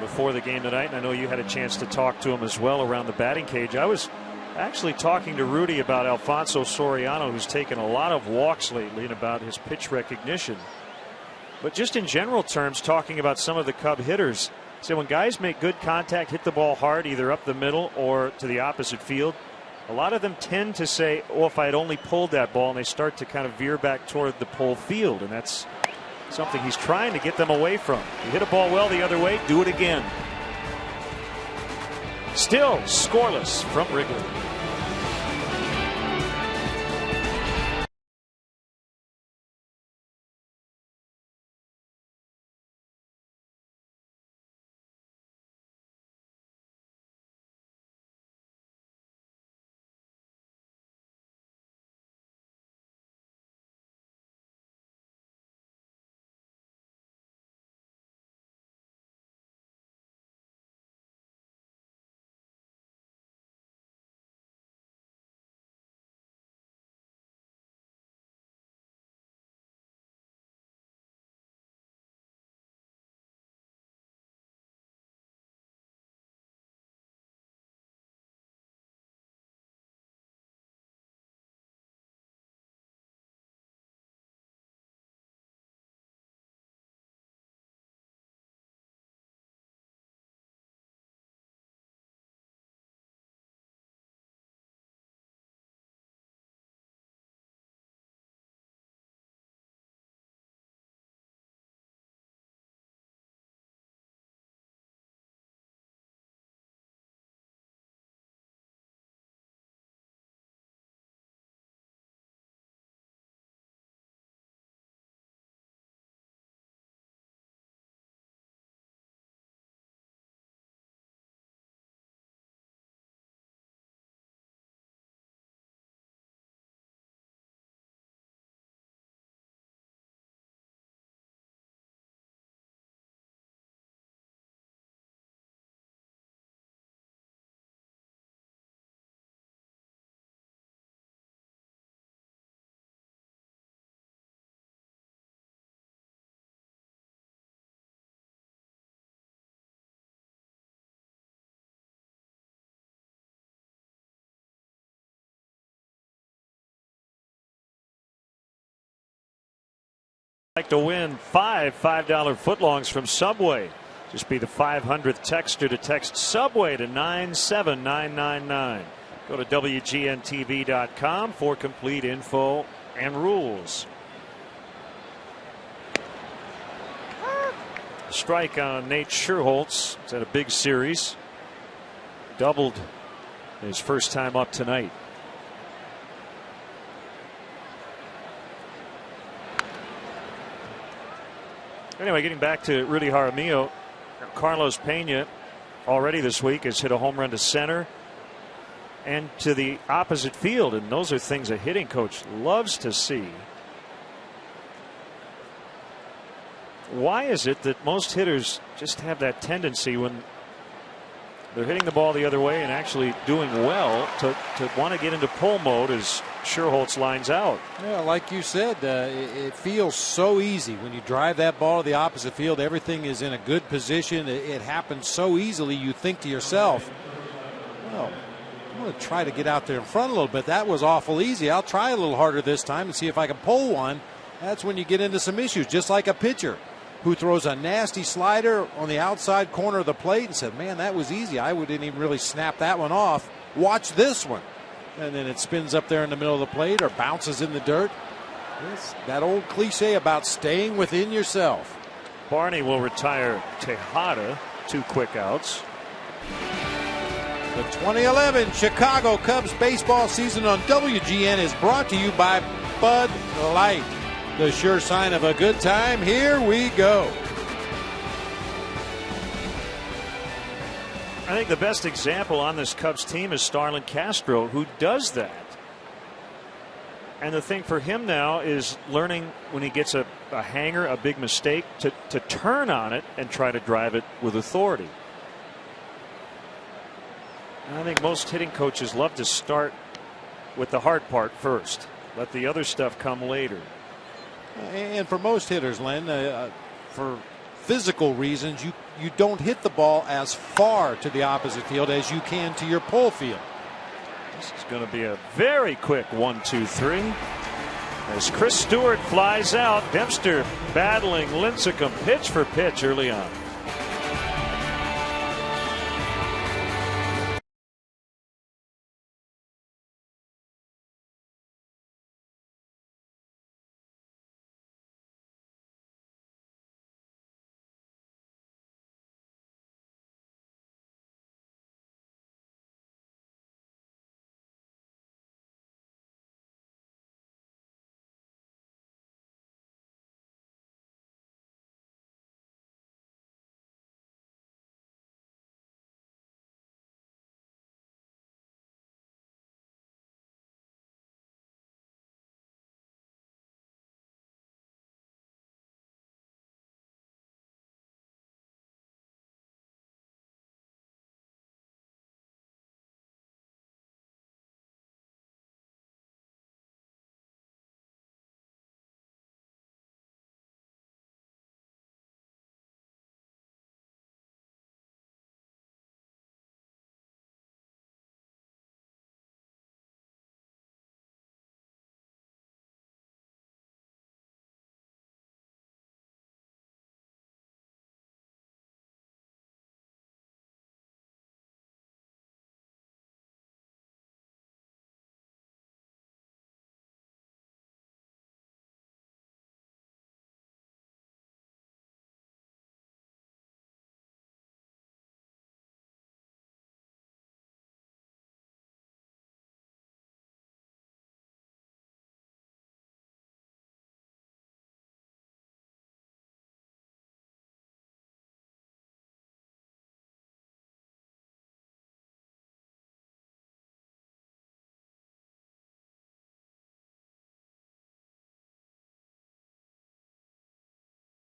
before the game tonight, and I know you had a chance to talk to him as well around the batting cage. I was actually talking to Rudy about Alfonso Soriano, who's taken a lot of walks lately, and about his pitch recognition. But just in general terms, talking about some of the Cub hitters, so when guys make good contact, hit the ball hard, either up the middle or to the opposite field, a lot of them tend to say, oh, if I had only pulled that ball, and they start to kind of veer back toward the pole field, and that's something he's trying to get them away from. You hit a ball well the other way, do it again. Still scoreless from Wrigley. like to win 5 $5 footlongs from Subway. Just be the 500th texter to text Subway to 97999. Go to WGNTV.com for complete info and rules. Strike on Nate Scherholtz. It's had a big series. Doubled his first time up tonight. Anyway, getting back to Rudy Jaramillo, Carlos Pena already this week has hit a home run to center and to the opposite field, and those are things a hitting coach loves to see. Why is it that most hitters just have that tendency when they're hitting the ball the other way and actually doing well to want to get into pull mode as Scherholtz lines out? Yeah, like you said, it feels so easy when you drive that ball to the opposite field. Everything is in a good position. It happens so easily. You think to yourself, well, I'm going to try to get out there in front a little bit. That was awful easy. I'll try a little harder this time and see if I can pull one. That's when you get into some issues, just like a pitcher who throws a nasty slider on the outside corner of the plate and said, man, that was easy. I didn't even really snap that one off. Watch this one. And then it spins up there in the middle of the plate or bounces in the dirt. It's that old cliche about staying within yourself. Barney will retire Tejada. 2 quick outs. The 2011 Chicago Cubs baseball season on WGN is brought to you by Bud Light. The sure sign of a good time. Here we go. I think the best example on this Cubs team is Starlin Castro, who does that. And the thing for him now is learning when he gets a hanger, a big mistake, to turn on it and try to drive it with authority. And I think most hitting coaches love to start with the hard part first. Let the other stuff come later. And for most hitters, Len, for physical reasons, you don't hit the ball as far to the opposite field as you can to your pull field. This is going to be a very quick 1-2-3 as Chris Stewart flies out. Dempster battling Lincecum pitch for pitch early on.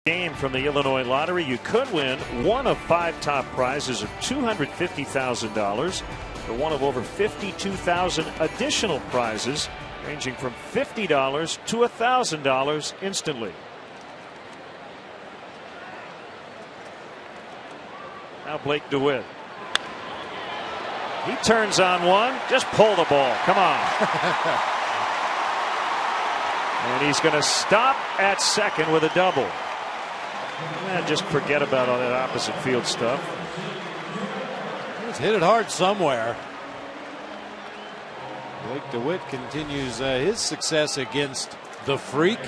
Game from the Illinois Lottery. You could win one of 5 top prizes of $250,000 or one of over 52,000 additional prizes ranging from $50 to $1,000 instantly. Now Blake DeWitt. He turns on one. Just pull the ball. Come on. And he's going to stop at second with a double. Just forget about all that opposite field stuff. He's hit it hard somewhere. Blake DeWitt continues his success against the Freak.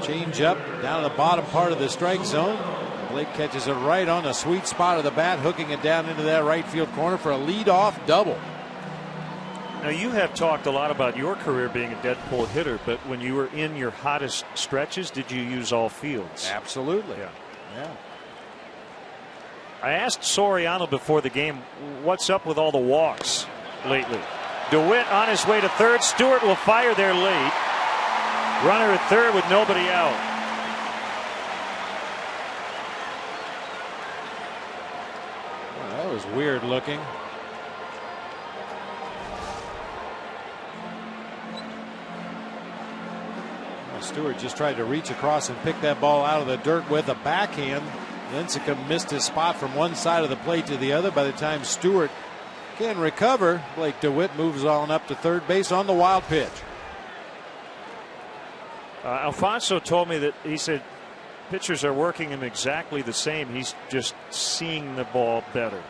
Change up down to the bottom part of the strike zone. Blake catches it right on the sweet spot of the bat, hooking it down into that right field corner for a leadoff double. Now, you have talked a lot about your career being a dead pull hitter, but when you were in your hottest stretches, did you use all fields? Absolutely. Yeah. I asked Soriano before the game, what's up with all the walks lately? DeWitt on his way to third. Stewart will fire there late. Runner at third with nobody out. Well, that was weird looking. Stewart just tried to reach across and pick that ball out of the dirt with a backhand. Lincecum missed his spot from one side of the plate to the other. By the time Stewart can recover, Blake DeWitt moves on up to third base on the wild pitch. Alfonso told me that he said pitchers are working him exactly the same. He's just seeing the ball better,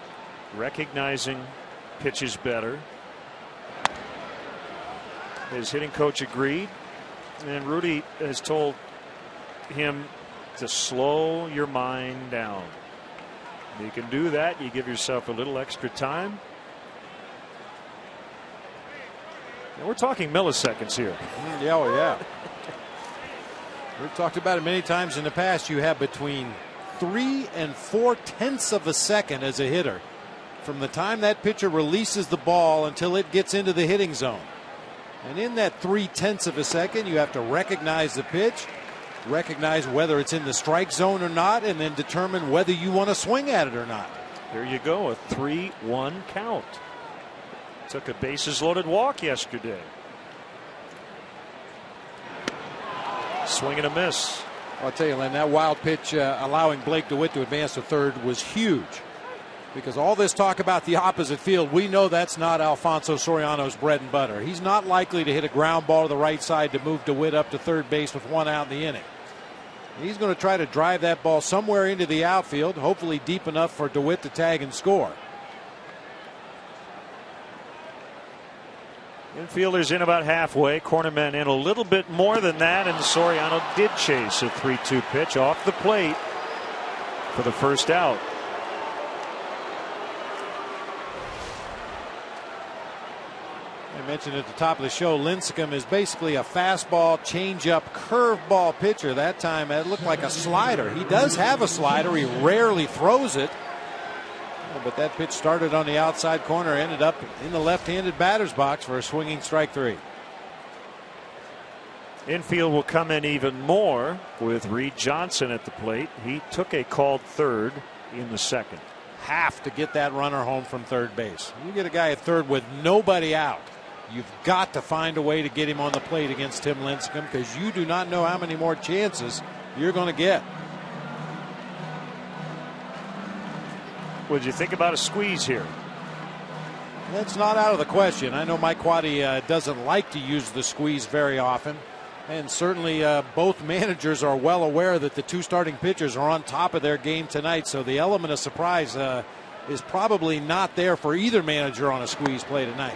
recognizing pitches better. His hitting coach agreed. And Rudy has told him to slow your mind down. You can do that. You give yourself a little extra time. And we're talking milliseconds here. Yeah, oh yeah. We've talked about it many times in the past. You have between 3 and 4/10 of a second as a hitter from the time that pitcher releases the ball until it gets into the hitting zone. And in that 3/10 of a second, you have to recognize the pitch, recognize whether it's in the strike zone or not, and then determine whether you want to swing at it or not. There you go, a 3-1 count. Took a bases loaded walk yesterday. Swing and a miss. I'll tell you, Len, that wild pitch allowing Blake DeWitt to advance to third was huge. Because all this talk about the opposite field, we know that's not Alfonso Soriano's bread and butter. He's not likely to hit a ground ball to the right side to move DeWitt up to third base with one out in the inning. He's going to try to drive that ball somewhere into the outfield, hopefully deep enough for DeWitt to tag and score. Infielders in about halfway, cornermen in a little bit more than that, and Soriano did chase a 3-2 pitch off the plate for the first out. I mentioned at the top of the show, Lincecum is basically a fastball, changeup, curveball pitcher. That time it looked like a slider. He does have a slider. He rarely throws it. But that pitch started on the outside corner, ended up in the left-handed batter's box for a swinging strike three. Infield will come in even more with Reed Johnson at the plate. He took a called third in the second. Have to get that runner home from third base. You get a guy at third with nobody out, you've got to find a way to get him on the plate against Tim Lincecum, because you do not know how many more chances you're going to get. What did you think about a squeeze here? That's not out of the question. I know Mike Quaddy doesn't like to use the squeeze very often. And certainly both managers are well aware that the two starting pitchers are on top of their game tonight. So the element of surprise is probably not there for either manager on a squeeze play tonight.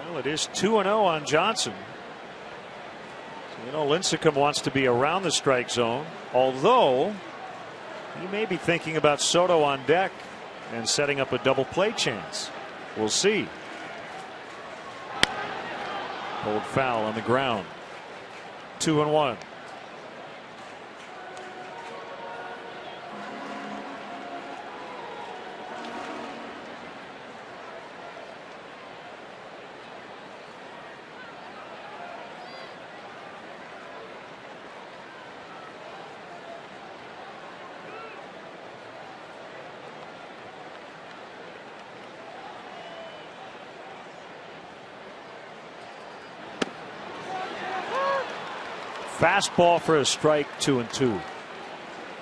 Well, it is 2-0 on Johnson. You know, Lincecum wants to be around the strike zone, although he may be thinking about Soto on deck and setting up a double play chance. We'll see. Pulled foul on the ground. 2-1. Fastball for a strike, 2-2.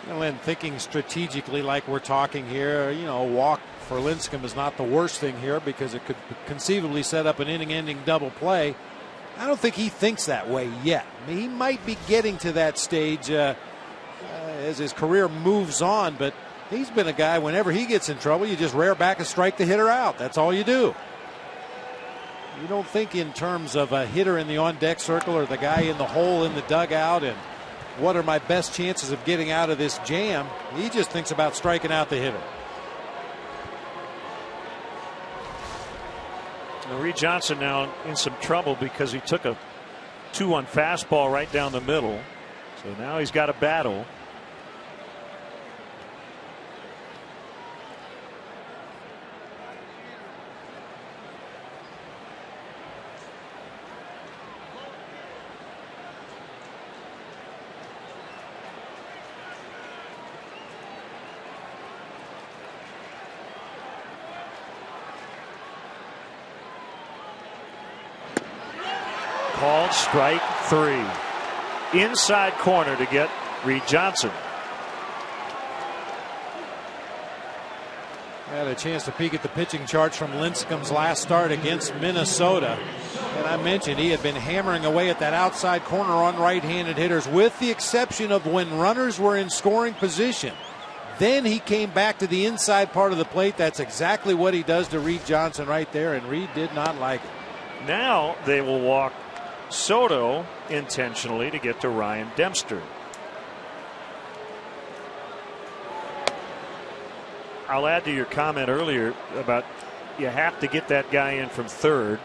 And thinking strategically like we're talking here, a walk for Lincecum is not the worst thing here because it could conceivably set up an inning-ending double play. I don't think he thinks that way yet. I mean, he might be getting to that stage as his career moves on, but he's been a guy, whenever he gets in trouble, you just rear back and strike the hitter out. That's all you do. You don't think in terms of a hitter in the on-deck circle or the guy in the hole in the dugout and what are my best chances of getting out of this jam. He just thinks about striking out the hitter. Reed Johnson now in some trouble because he took a 2-1 fastball right down the middle. So now he's got a battle. Called strike 3. Inside corner to get Reed Johnson. I had a chance to peek at the pitching charts from Lincecum's last start against Minnesota. And I mentioned he had been hammering away at that outside corner on right-handed hitters, with the exception of when runners were in scoring position. Then he came back to the inside part of the plate. That's exactly what he does to Reed Johnson right there, and Reed did not like it. Now they will walk Soto intentionally to get to Ryan Dempster. I'll add to your comment earlier about you have to get that guy in from third.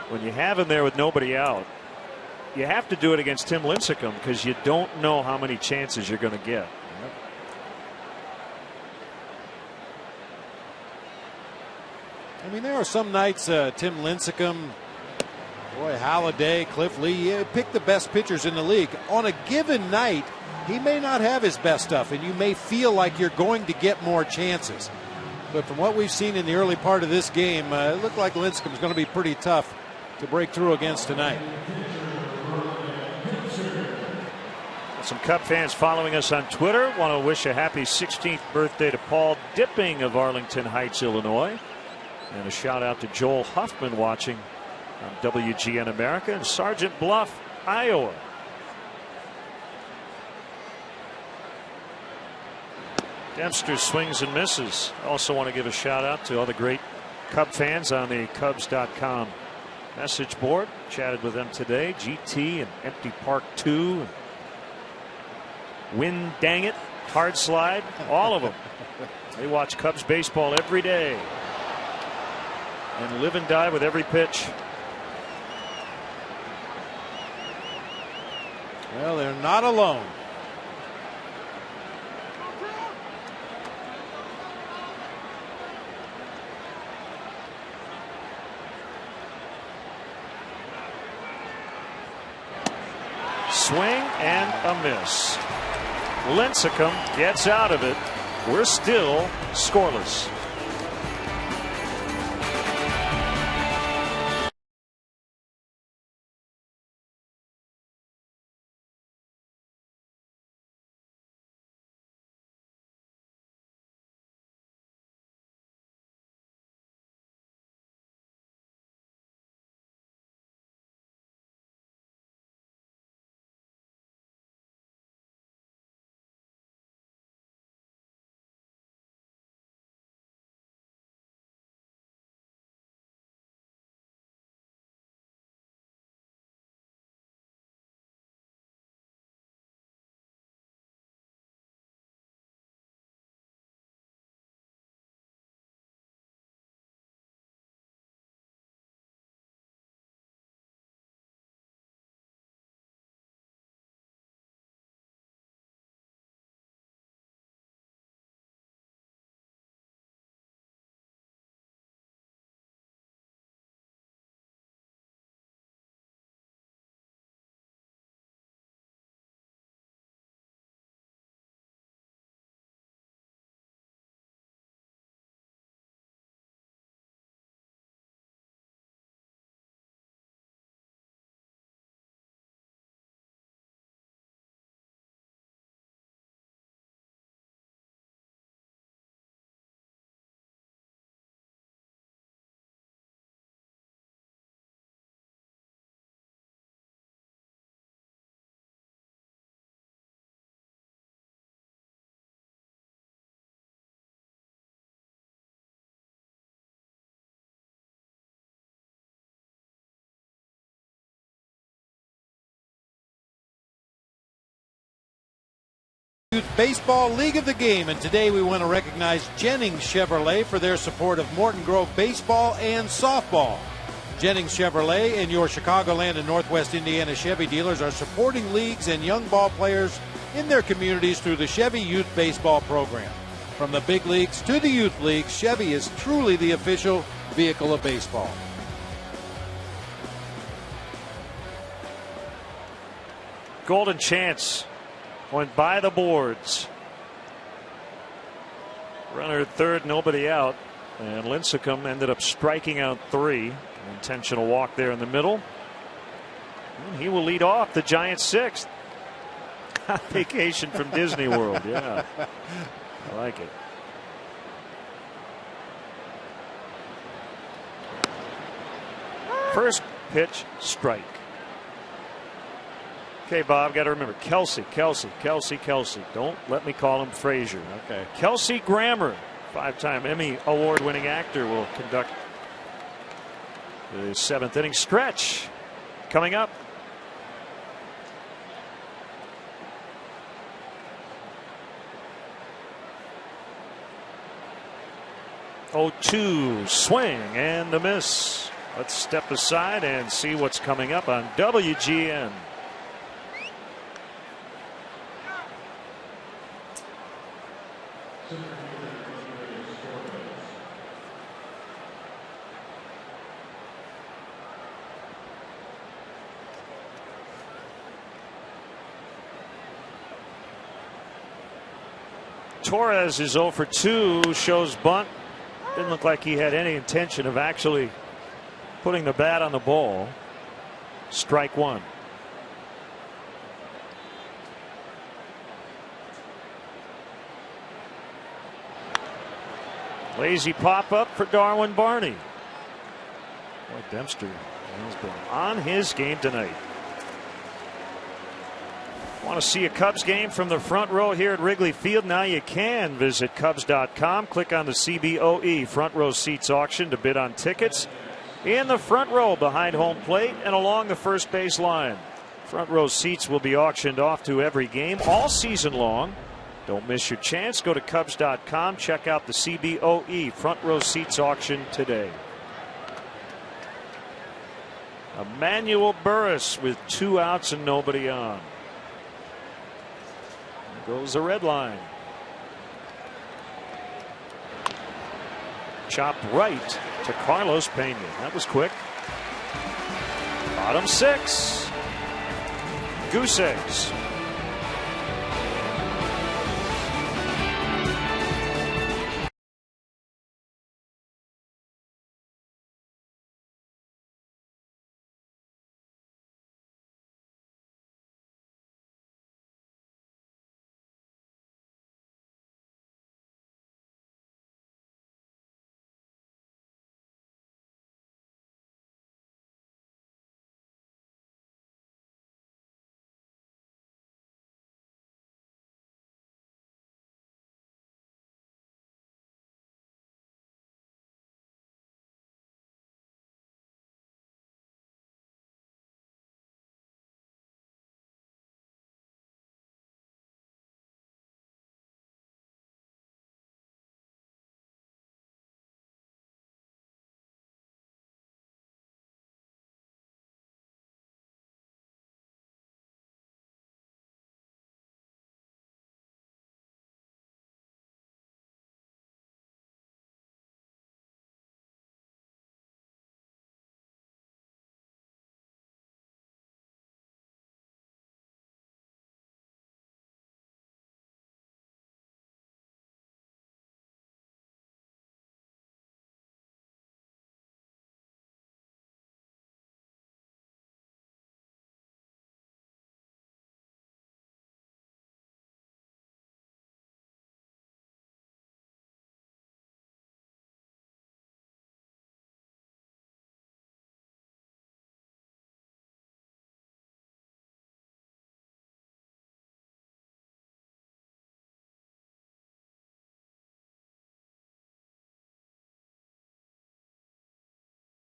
When you have him there with nobody out, you have to do it against Tim Lincecum because you don't know how many chances you're going to get. I mean, there are some nights Tim Lincecum, boy, Halladay, Cliff Lee, pick the best pitchers in the league. On a given night, he may not have his best stuff, and you may feel like you're going to get more chances. But from what we've seen in the early part of this game, it looked like Lincecum is going to be pretty tough to break through against tonight. Some Cub fans following us on Twitter want to wish a happy 16th birthday to Paul Dipping of Arlington Heights, Illinois. And a shout out to Joel Huffman watching on WGN America in Sergeant Bluff, Iowa. Dempster swings and misses. Also want to give a shout out to all the great Cub fans on the Cubs.com message board. Chatted with them today. GT and Empty Park 2. Win Dang It, Hard Slide, all of them. They watch Cubs baseball every day and live and die with every pitch. Well, they're not alone. Swing and a miss. Lincecum gets out of it. We're still scoreless. Baseball League of the Game, and today we want to recognize Jennings Chevrolet for their support of Morton Grove baseball and softball. Jennings Chevrolet and your Chicagoland and Northwest Indiana Chevy dealers are supporting leagues and young ball players in their communities through the Chevy Youth Baseball Program. From the big leagues to the youth leagues, Chevy is truly the official vehicle of baseball. Golden chance went by the boards. Runner at third, nobody out. And Lincecum ended up striking out 3. An intentional walk there in the middle. And he will lead off the Giants' 6th. Vacation from Disney World. Yeah. I like it. First pitch, strike. Okay, Bob, got to remember Kelsey. Don't let me call him Frazier. Okay. Kelsey Grammer, 5-time Emmy award-winning actor, will conduct the 7th inning stretch. Coming up. Oh, 2 swing and a miss. Let's step aside and see what's coming up on WGN. Torres is 0 for 2, shows bunt. Didn't look like he had any intention of actually putting the bat on the ball. Strike 1. Lazy pop up for Darwin Barney. Boy, Dempster has been on his game tonight. Want to see a Cubs game from the front row here at Wrigley Field? Now you can. Visit Cubs.com. Click on the CBOE front row seats auction to bid on tickets in the front row behind home plate and along the first base line. Front row seats will be auctioned off to every game all season long. Don't miss your chance. Go to Cubs.com. Check out the CBOE front row seats auction today. Emmanuel Burris with 2 outs and nobody on. Goes the red line. Chopped right to Carlos Pena. That was quick. Bottom 6. Goose eggs.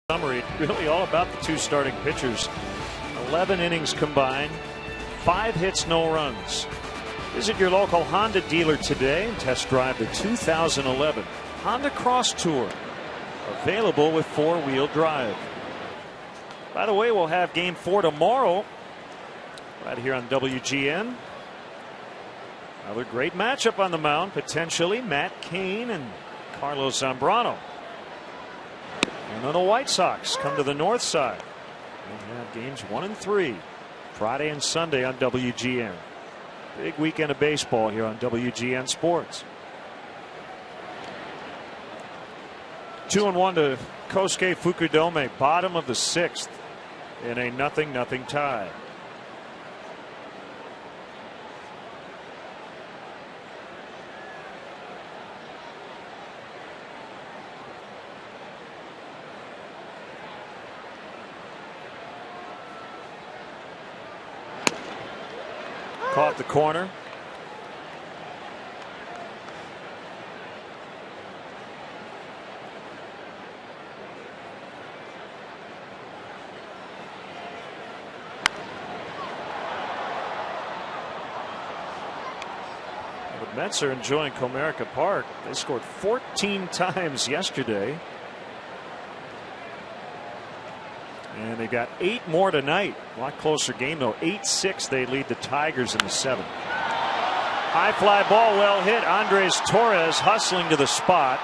Summary, really all about the 2 starting pitchers. 11 innings combined, 5 hits, no runs. Visit your local Honda dealer today and test drive the 2011 Honda Cross Tour, available with 4-wheel drive. By the way, we'll have Game 4 tomorrow right here on WGN. Another great matchup on the mound, potentially Matt Cain and Carlos Zambrano. And then the White Sox come to the north side. We'll have games 1 and 3 Friday and Sunday on WGN. Big weekend of baseball here on WGN Sports. 2-1 to Kosuke Fukudome, bottom of the 6th in a 0-0 tie. Caught the corner. The Mets are enjoying Comerica Park. They scored 14 times yesterday. And they got 8 more tonight. A lot closer game though. 8-6 they lead the Tigers in the 7th. High fly ball, well hit. Andres Torres hustling to the spot,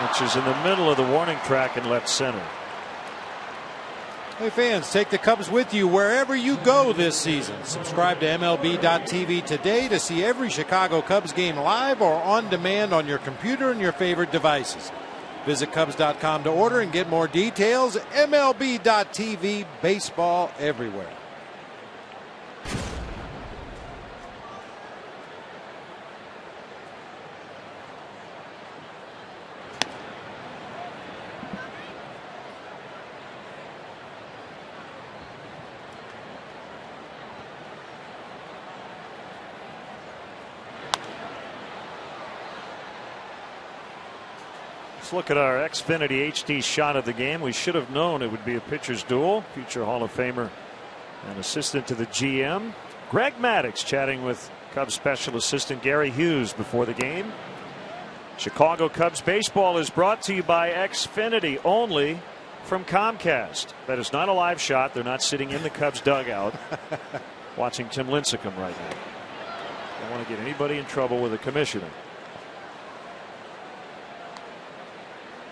which is in the middle of the warning track in left center. Hey fans, take the Cubs with you wherever you go this season. Subscribe to MLB.tv today to see every Chicago Cubs game live or on demand on your computer and your favorite devices. Visit Cubs.com to order and get more details. MLB.tv, baseball everywhere. Let's look at our Xfinity HD shot of the game. We should have known it would be a pitcher's duel. Future Hall of Famer and assistant to the GM Greg Maddux chatting with Cubs special assistant Gary Hughes before the game. Chicago Cubs baseball is brought to you by Xfinity, only from Comcast. That is not a live shot. They're not sitting in the Cubs dugout watching Tim Lincecum right now. Don't want to get anybody in trouble with the commissioner.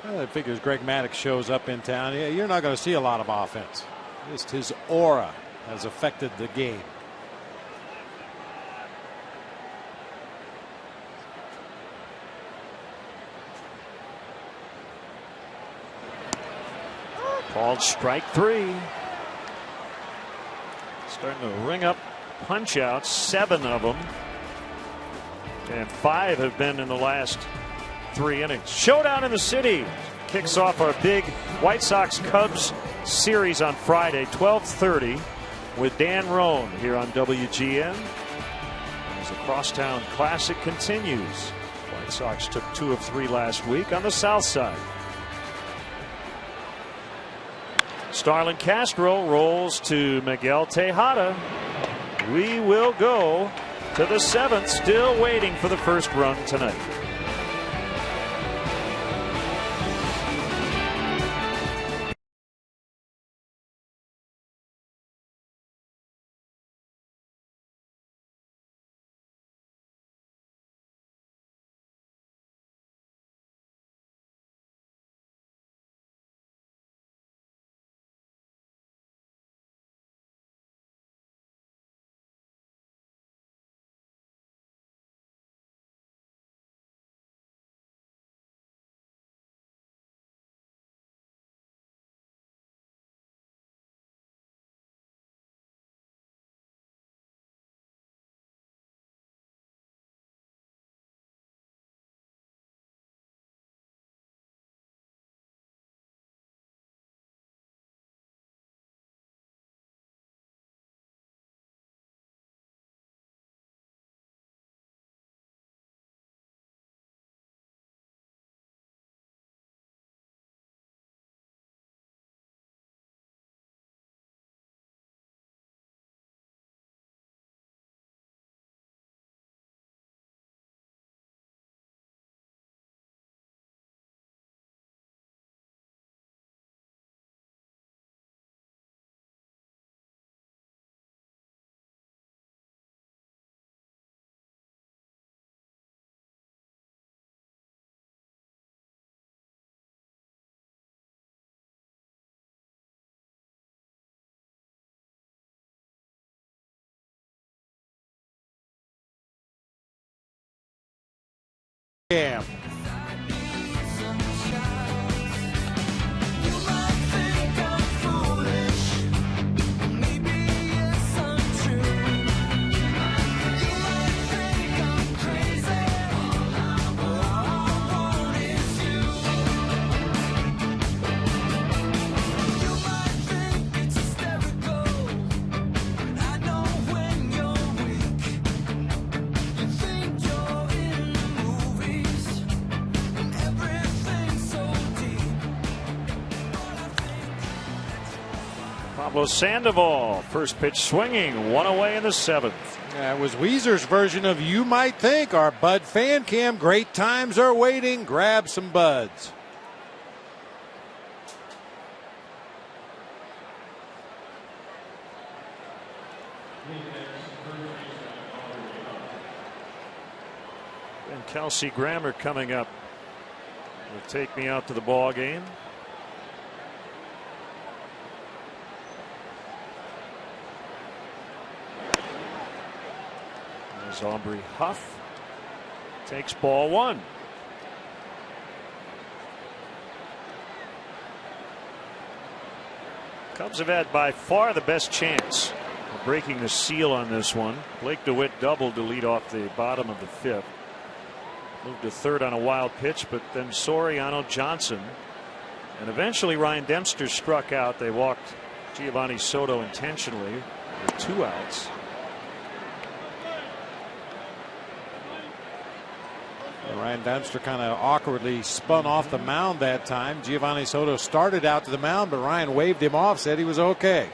Well, it figures Greg Maddux shows up in town. Yeah, you're not going to see a lot of offense. Just his aura has affected the game. Called strike 3. Starting to ring up punch outs, 7 of them. And 5 have been in the last 3 innings. Showdown in the city kicks off our big White Sox Cubs series on Friday, 12:30, with Dan Roan here on WGN as the Crosstown Classic continues. White Sox took 2 of 3 last week on the south side. Starlin Castro rolls to Miguel Tejada. We will go to the 7th, still waiting for the first run tonight. Cam. Pablo Sandoval, first pitch swinging, one away in the 7th. That was Weezer's version of You Might Think. Our Bud fan cam. Great times are waiting. Grab some buds. And Kelsey Grammer coming up will take me out to the ball game. There's Aubrey Huff. Takes ball 1. Cubs have had by far the best chance of breaking the seal on this one. Blake DeWitt doubled to lead off the bottom of the 5th. Moved to third on a wild pitch, but then Soriano, Johnson, and eventually Ryan Dempster struck out. They walked Giovanni Soto intentionally with 2 outs. Ryan Dempster kind of awkwardly spun off the mound that time. Giovanni Soto started out to the mound, but Ryan waved him off, said he was okay.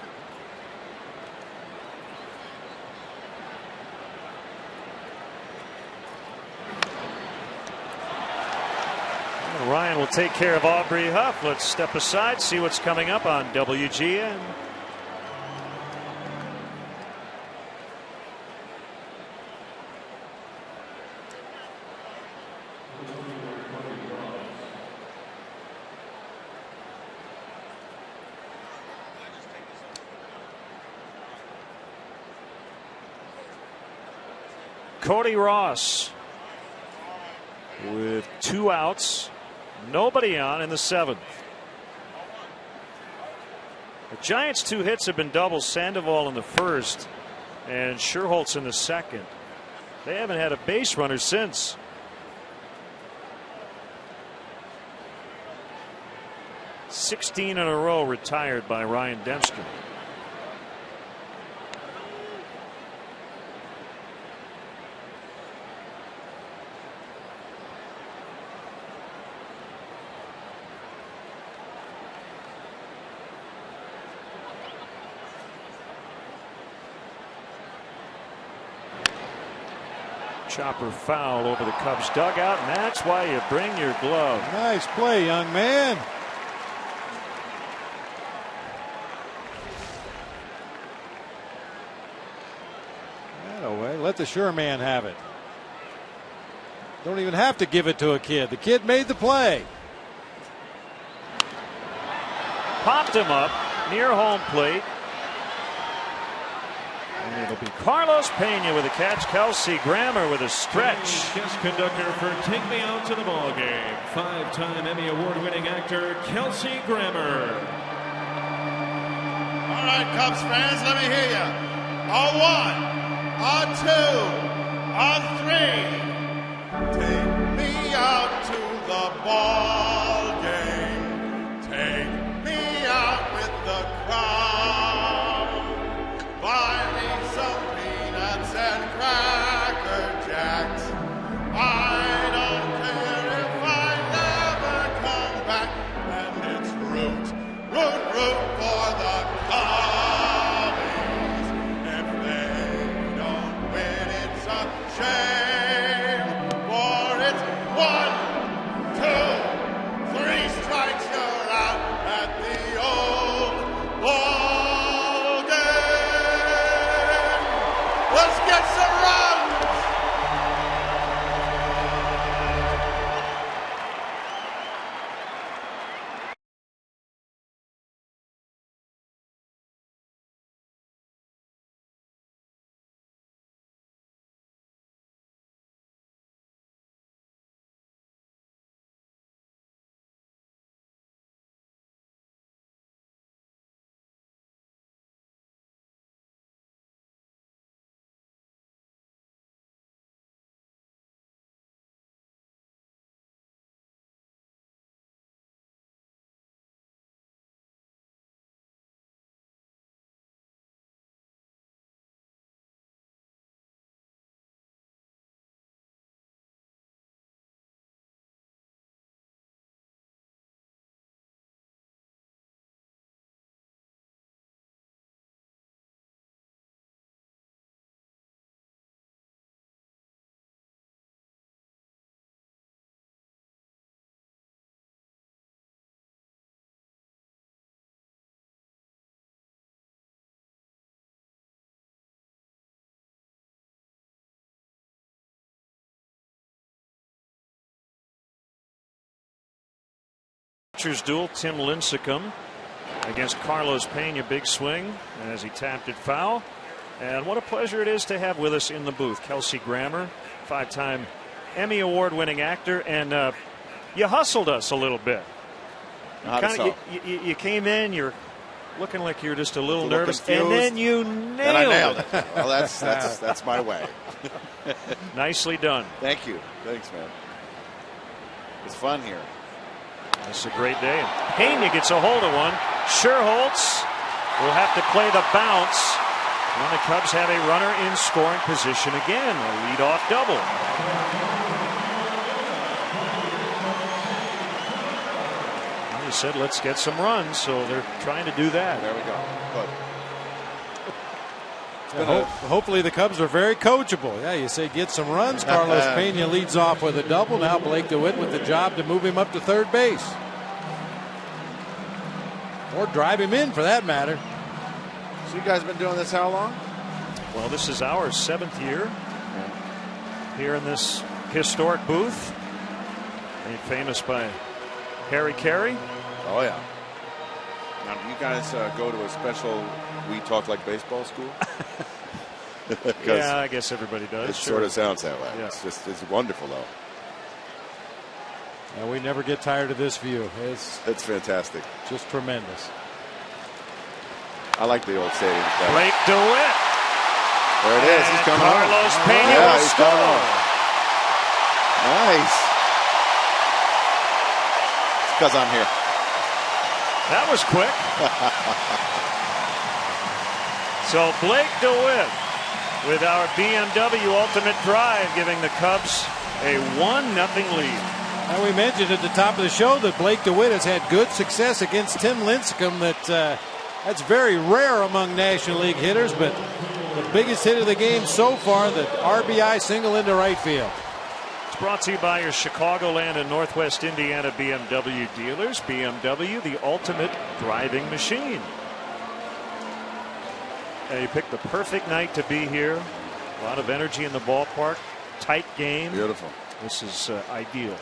Ryan will take care of Aubrey Huff. Let's step aside, see what's coming up on WGN. Cody Ross with 2 outs. Nobody on in the 7th. The Giants' 2 hits have been doubles. Sandoval in the 1st and Scherholtz in the 2nd. They haven't had a base runner since. '16 in a row retired by Ryan Dempster. Chopper foul over the Cubs dugout, and that's why you bring your glove. Nice play, young man. Away. Let the sure man have it. Don't even have to give it to a kid. The kid made the play. Popped him up near home plate. And it'll be Carlos Pena with a catch. Kelsey Grammer with a stretch. Guest conductor for Take Me Out to the Ball Game, 5-time Emmy Award-winning actor Kelsey Grammer. All right, Cubs fans, let me hear you. A 1, a 2, a 3. Take me out to the ball game. Take me out with the crowd. Buy me some peanuts and Cracker Jacks. I don't care if I never come back. And it's root for the Cubbies. If they don't win, it's a shame. For it's 1, 2, 3 strikes, you're out at the old ball game. Let's get some runs. Pitcher's duel, Tim Lincecum against Carlos Pena. Big swing as he tapped it foul. And what a pleasure it is to have with us in the booth Kelsey Grammer, 5-time Emmy Award winning actor. And you hustled us a little bit. You came in, you're looking like you're just a little nervous, confused, and then you nailed and I nailed it. Well, that's my way. Nicely done. Thank you. Thanks, man. It's fun here. It's a great day. And Pena gets a hold of one. Sherholtz will have to play the bounce. And the Cubs have a runner in scoring position again. A leadoff double. Well, he said, let's get some runs, so they're trying to do that. There we go. Good. Hopefully the Cubs are very coachable. Yeah, you say get some runs. Carlos Pena leads off with a double. Now Blake DeWitt with the job to move him up to third base. Or drive him in, for that matter. So you guys been doing this how long? Well, this is our 7th year here in this historic booth. Made famous by Harry Carey. Oh, yeah. Now, do you guys go to a special We Talk Like Baseball school? Yeah, I guess everybody does. It sort of sounds that way. Yeah. It's wonderful, though. And we never get tired of this view. It's fantastic. just tremendous. I like the old stadium. Blake DeWitt. There it is. He's coming on. Carlos Pena will score. Nice. It's because I'm here. That was quick. So Blake DeWitt with our BMW Ultimate Drive giving the Cubs a 1-0 lead. Now, we mentioned at the top of the show that Blake DeWitt has had good success against Tim Lincecum. That's very rare among National League hitters, but the biggest hit of the game so far, the RBI single into right field. It's brought to you by your Chicagoland and Northwest Indiana BMW dealers. BMW, the ultimate driving machine. And you picked the perfect night to be here. A lot of energy in the ballpark. Tight game. Beautiful. This is ideal.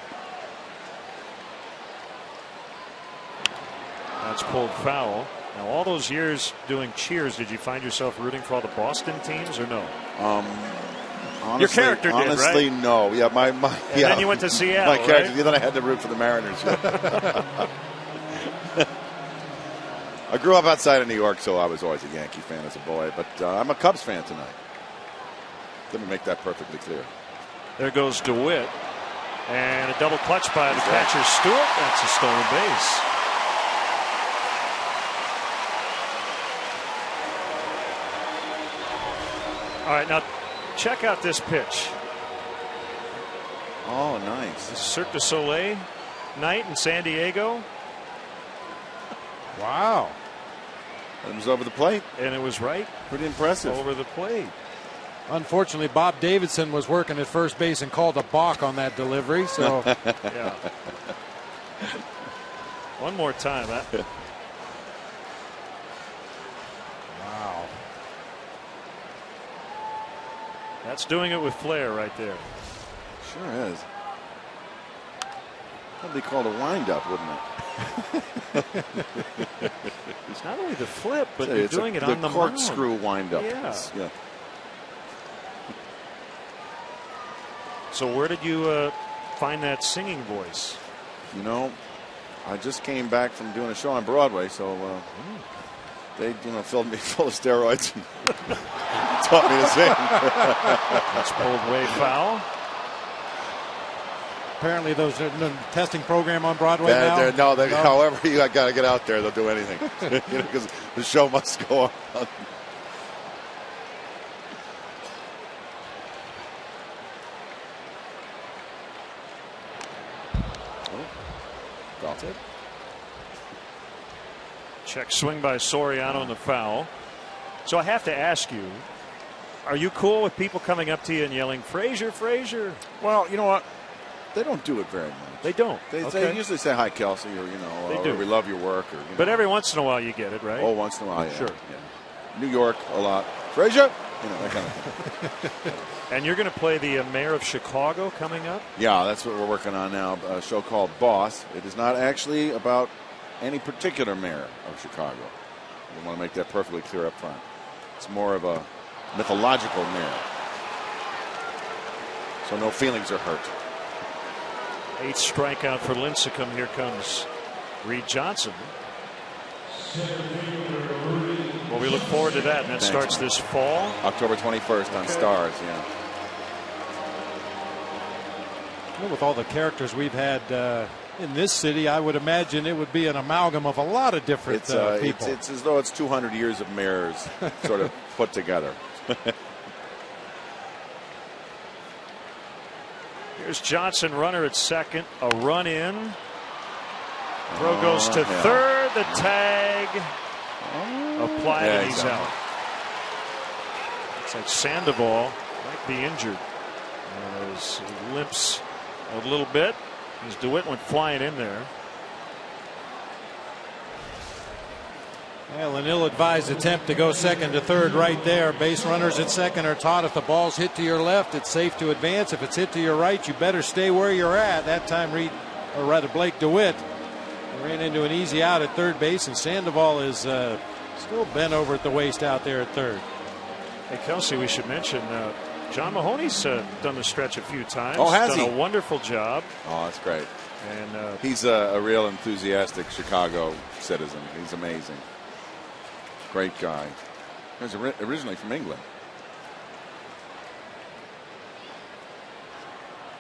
That's pulled foul. Now, all those years doing cheers, did you find yourself rooting for all the Boston teams or no? Honestly, your character did, honestly, right? no. Yeah, and then you went to Seattle. My character. Right? Then I had to root for the Mariners. I grew up outside of New York, so I was always a Yankee fan as a boy. But I'm a Cubs fan tonight. Let me make that perfectly clear. There goes DeWitt, and a double clutch by the catcher Stewart. That's a stolen base. All right, now check out this pitch. Oh, nice. This is Cirque du Soleil night in San Diego. Wow. It was over the plate. And it was right. Pretty impressive. Over the plate. Unfortunately, Bob Davidson was working at first base and called a balk on that delivery. So, yeah. One more time. Wow. That's doing it with flair right there. Sure is. That'd be called a wind-up, wouldn't it? It's not only the flip, but you're doing it on the corkscrew wind-up. Yeah. Yeah. So where did you find that singing voice? You know, I just came back from doing a show on Broadway, so they, filled me full of steroids and taught me to sing. That's pulled way foul. Apparently, those are no testing program on Broadway now. No. However, you got to get out there. They'll do anything because the show must go on. That's it. Check swing by Soriano in the foul. So I have to ask you, are you cool with people coming up to you and yelling, Frazier, Frazier? Well, you know what? They don't do it very much. They don't. They usually say hi, Kelsey, or or we love your work, or But every once in a while you get it, right? Oh, once in a while, yeah. Sure. Yeah. New York a lot. Frazier. You know, that kind of thing. And you're going to play the mayor of Chicago coming up? Yeah, that's what we're working on now. A show called Boss. It is not actually about any particular mayor of Chicago. We want to make that perfectly clear up front. It's more of a mythological mayor. So no feelings are hurt. 8th strikeout for Lincecum. Here comes Reed Johnson. Well, we look forward to that, and that starts this fall. October 21st on Stars, yeah. Well, with all the characters we've had in this city, I would imagine it would be an amalgam of a lot of different people. It's as though it's 200 years of mayors sort of put together. Here's Johnson, runner at second, a run in. Throw goes to third, the tag. Applied, and he's out. Looks like Sandoval might be injured as he limps a little bit as DeWitt went flying in there. Well, an ill-advised attempt to go second to third right there. Base runners at second are taught if the ball's hit to your left, it's safe to advance. If it's hit to your right, you better stay where you're at. That time, Blake DeWitt ran into an easy out at third base, and Sandoval is still bent over at the waist out there at third. Hey, Kelsey, we should mention John Mahoney's done the stretch a few times. Oh, has done he? a wonderful job. Oh, that's great. And he's a real enthusiastic Chicago citizen. He's amazing. Great guy. He was originally from England.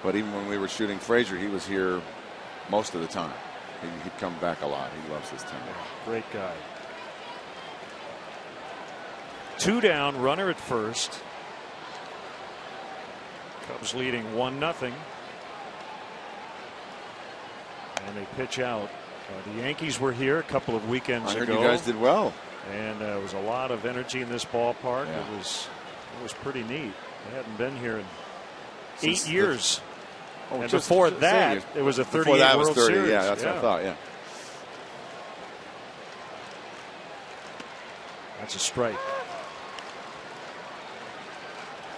But even when we were shooting Frazier, he was here most of the time. He'd come back a lot. He loves his town. Great guy. 2 down, runner at first. Cubs leading 1-0. And they pitch out. The Yankees were here a couple of weekends I heard ago. you guys did well. And there was a lot of energy in this ballpark. Yeah. It was pretty neat. They hadn't been here in 8 years. And before that, it was a 38 World Series. Yeah, that's what I thought. Yeah. That's a strike.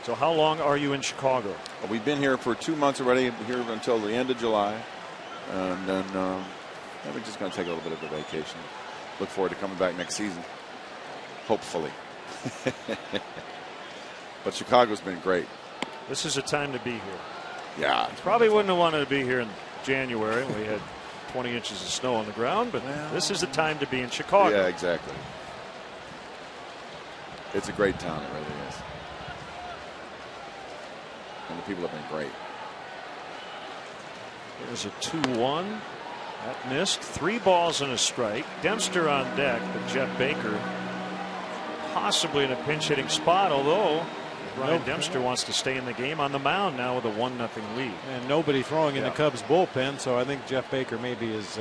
So how long are you in Chicago? Well, we've been here for 2 months already. Here until the end of July, and then we're just going to take a little bit of a vacation. Look forward to coming back next season, hopefully. But Chicago's been great. This is a time to be here. Yeah, probably wouldn't have wanted to be here in January. We had 20 inches of snow on the ground, but this is the time to be in Chicago. Yeah, exactly. It's a great town. It really is. And the people have been great. There's a 2-1. That missed. 3 balls and a strike. Dempster on deck, but Jeff Baker possibly in a pinch hitting spot, although Brian Dempster wants to stay in the game on the mound now with a 1-0 lead. And nobody throwing in the Cubs bullpen, so I think Jeff Baker maybe is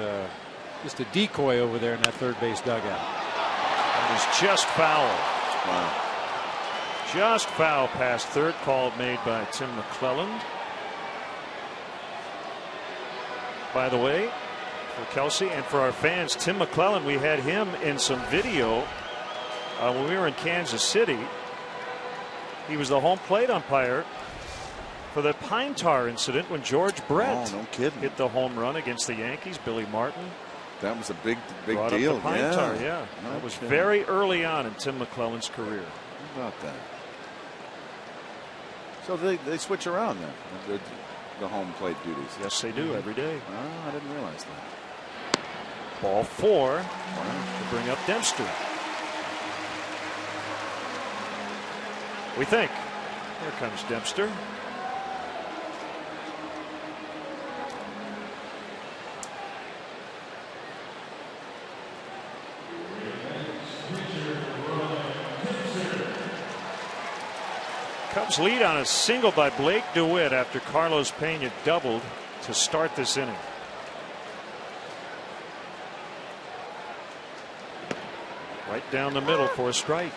just a decoy over there in that third base dugout. That was just foul. Wow. Just foul past third, call made by Tim McClelland. By the way, for Kelsey and for our fans, Tim McClelland, we had him in some video when we were in Kansas City. He was the home plate umpire for the pine tar incident when George Brett hit the home run against the Yankees. Billy Martin. That was a big Brought deal. Up the pine tar, yeah. That was very early on in Tim McClelland's career. How about that? So they switch around then, the home plate duties. Yes, they do every day. Oh, I didn't realize that. Ball 4 to bring up Dempster. We think. Here comes Dempster. Cubs lead on a single by Blake DeWitt after Carlos Pena doubled to start this inning. Right down the middle for a strike.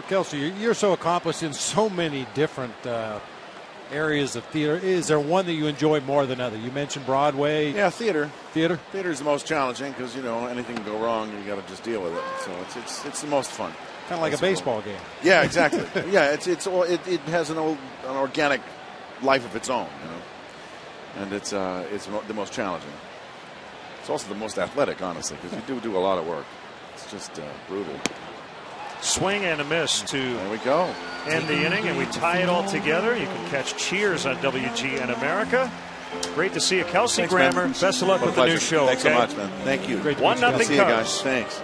Kelsey, you're so accomplished in so many different areas of theater. Is there one that you enjoy more than other? You mentioned Broadway. Yeah, theater. Theater is the most challenging because anything can go wrong, you got to just deal with it. So it's the most fun. Kind of like a baseball game. Yeah, exactly. Yeah, it has an organic life of its own, you know, and it's the most challenging. It's also the most athletic, honestly, because you do a lot of work. It's just brutal. Swing and a miss to there we go. End the inning, and we tie it all together. You can catch cheers on WGN America. Great to see you, Kelsey Grammer. Man. Best of luck with the new show. Thanks so much, man. Thank you. Great to 1-0 See you guys. Cubs. Thanks.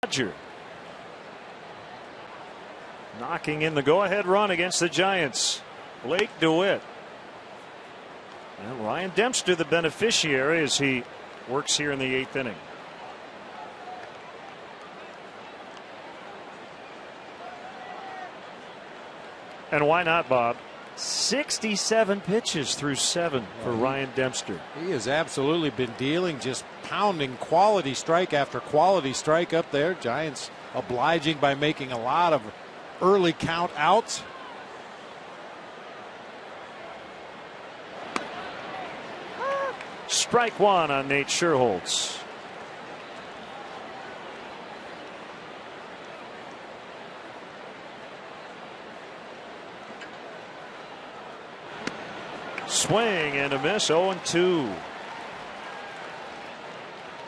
Roger knocking in the go-ahead run against the Giants. Blake DeWitt. And Ryan Dempster, the beneficiary, as he works here in the 8th inning. And why not, Bob? 67 pitches through 7 for Ryan Dempster. He has absolutely been dealing, just pounding quality strike after quality strike up there. Giants obliging by making a lot of early count outs. Strike one on Nate Sherholtz. Swing and a miss, 0-2.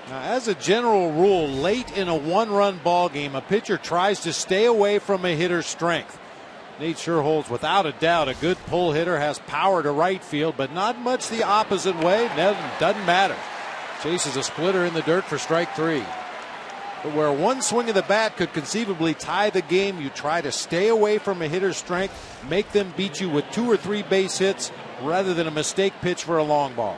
Now, as a general rule, late in a one-run ball game, a pitcher tries to stay away from a hitter's strength. Nate Sherholtz, without a doubt, a good pull hitter, has power to right field, but not much the opposite way. Doesn't matter. Chases a splitter in the dirt for strike 3. But where one swing of the bat could conceivably tie the game, you try to stay away from a hitter's strength, make them beat you with 2 or 3 base hits rather than a mistake pitch for a long ball.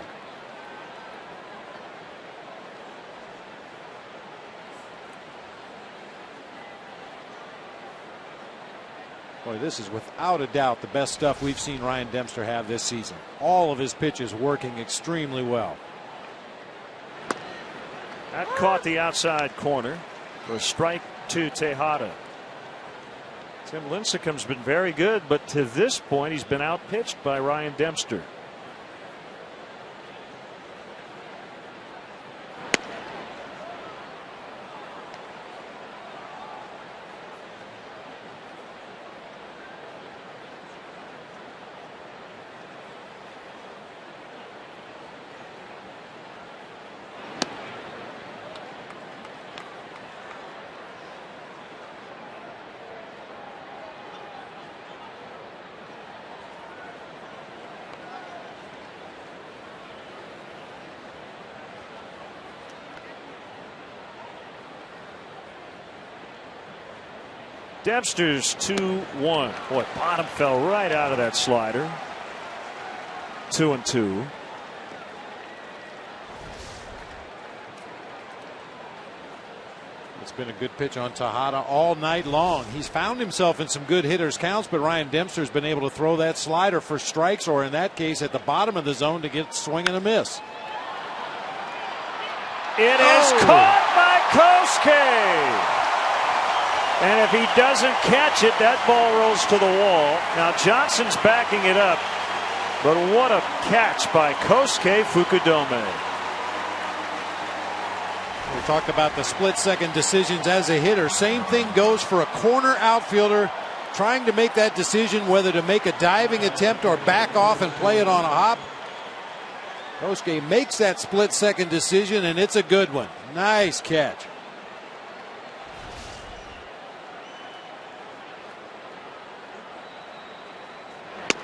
Boy, this is without a doubt the best stuff we've seen Ryan Dempster have this season. All of his pitches working extremely well. That caught the outside corner for strike 2 Tejada. Tim Lincecum's been very good, but to this point he's been outpitched by Ryan Dempster. Dempster's 2-1. Boy, bottom fell right out of that slider. 2-2. It's been a good pitch on Tejada all night long. He's found himself in some good hitters' counts, but Ryan Dempster's been able to throw that slider for strikes, or in that case at the bottom of the zone to get swing and a miss. It is caught by Kosuke. And if he doesn't catch it, that ball rolls to the wall. Now Johnson's backing it up, but what a catch by Kosuke Fukudome. We talked about the split-second decisions as a hitter. Same thing goes for a corner outfielder trying to make that decision whether to make a diving attempt or back off and play it on a hop. Kosuke makes that split-second decision, and it's a good one. Nice catch.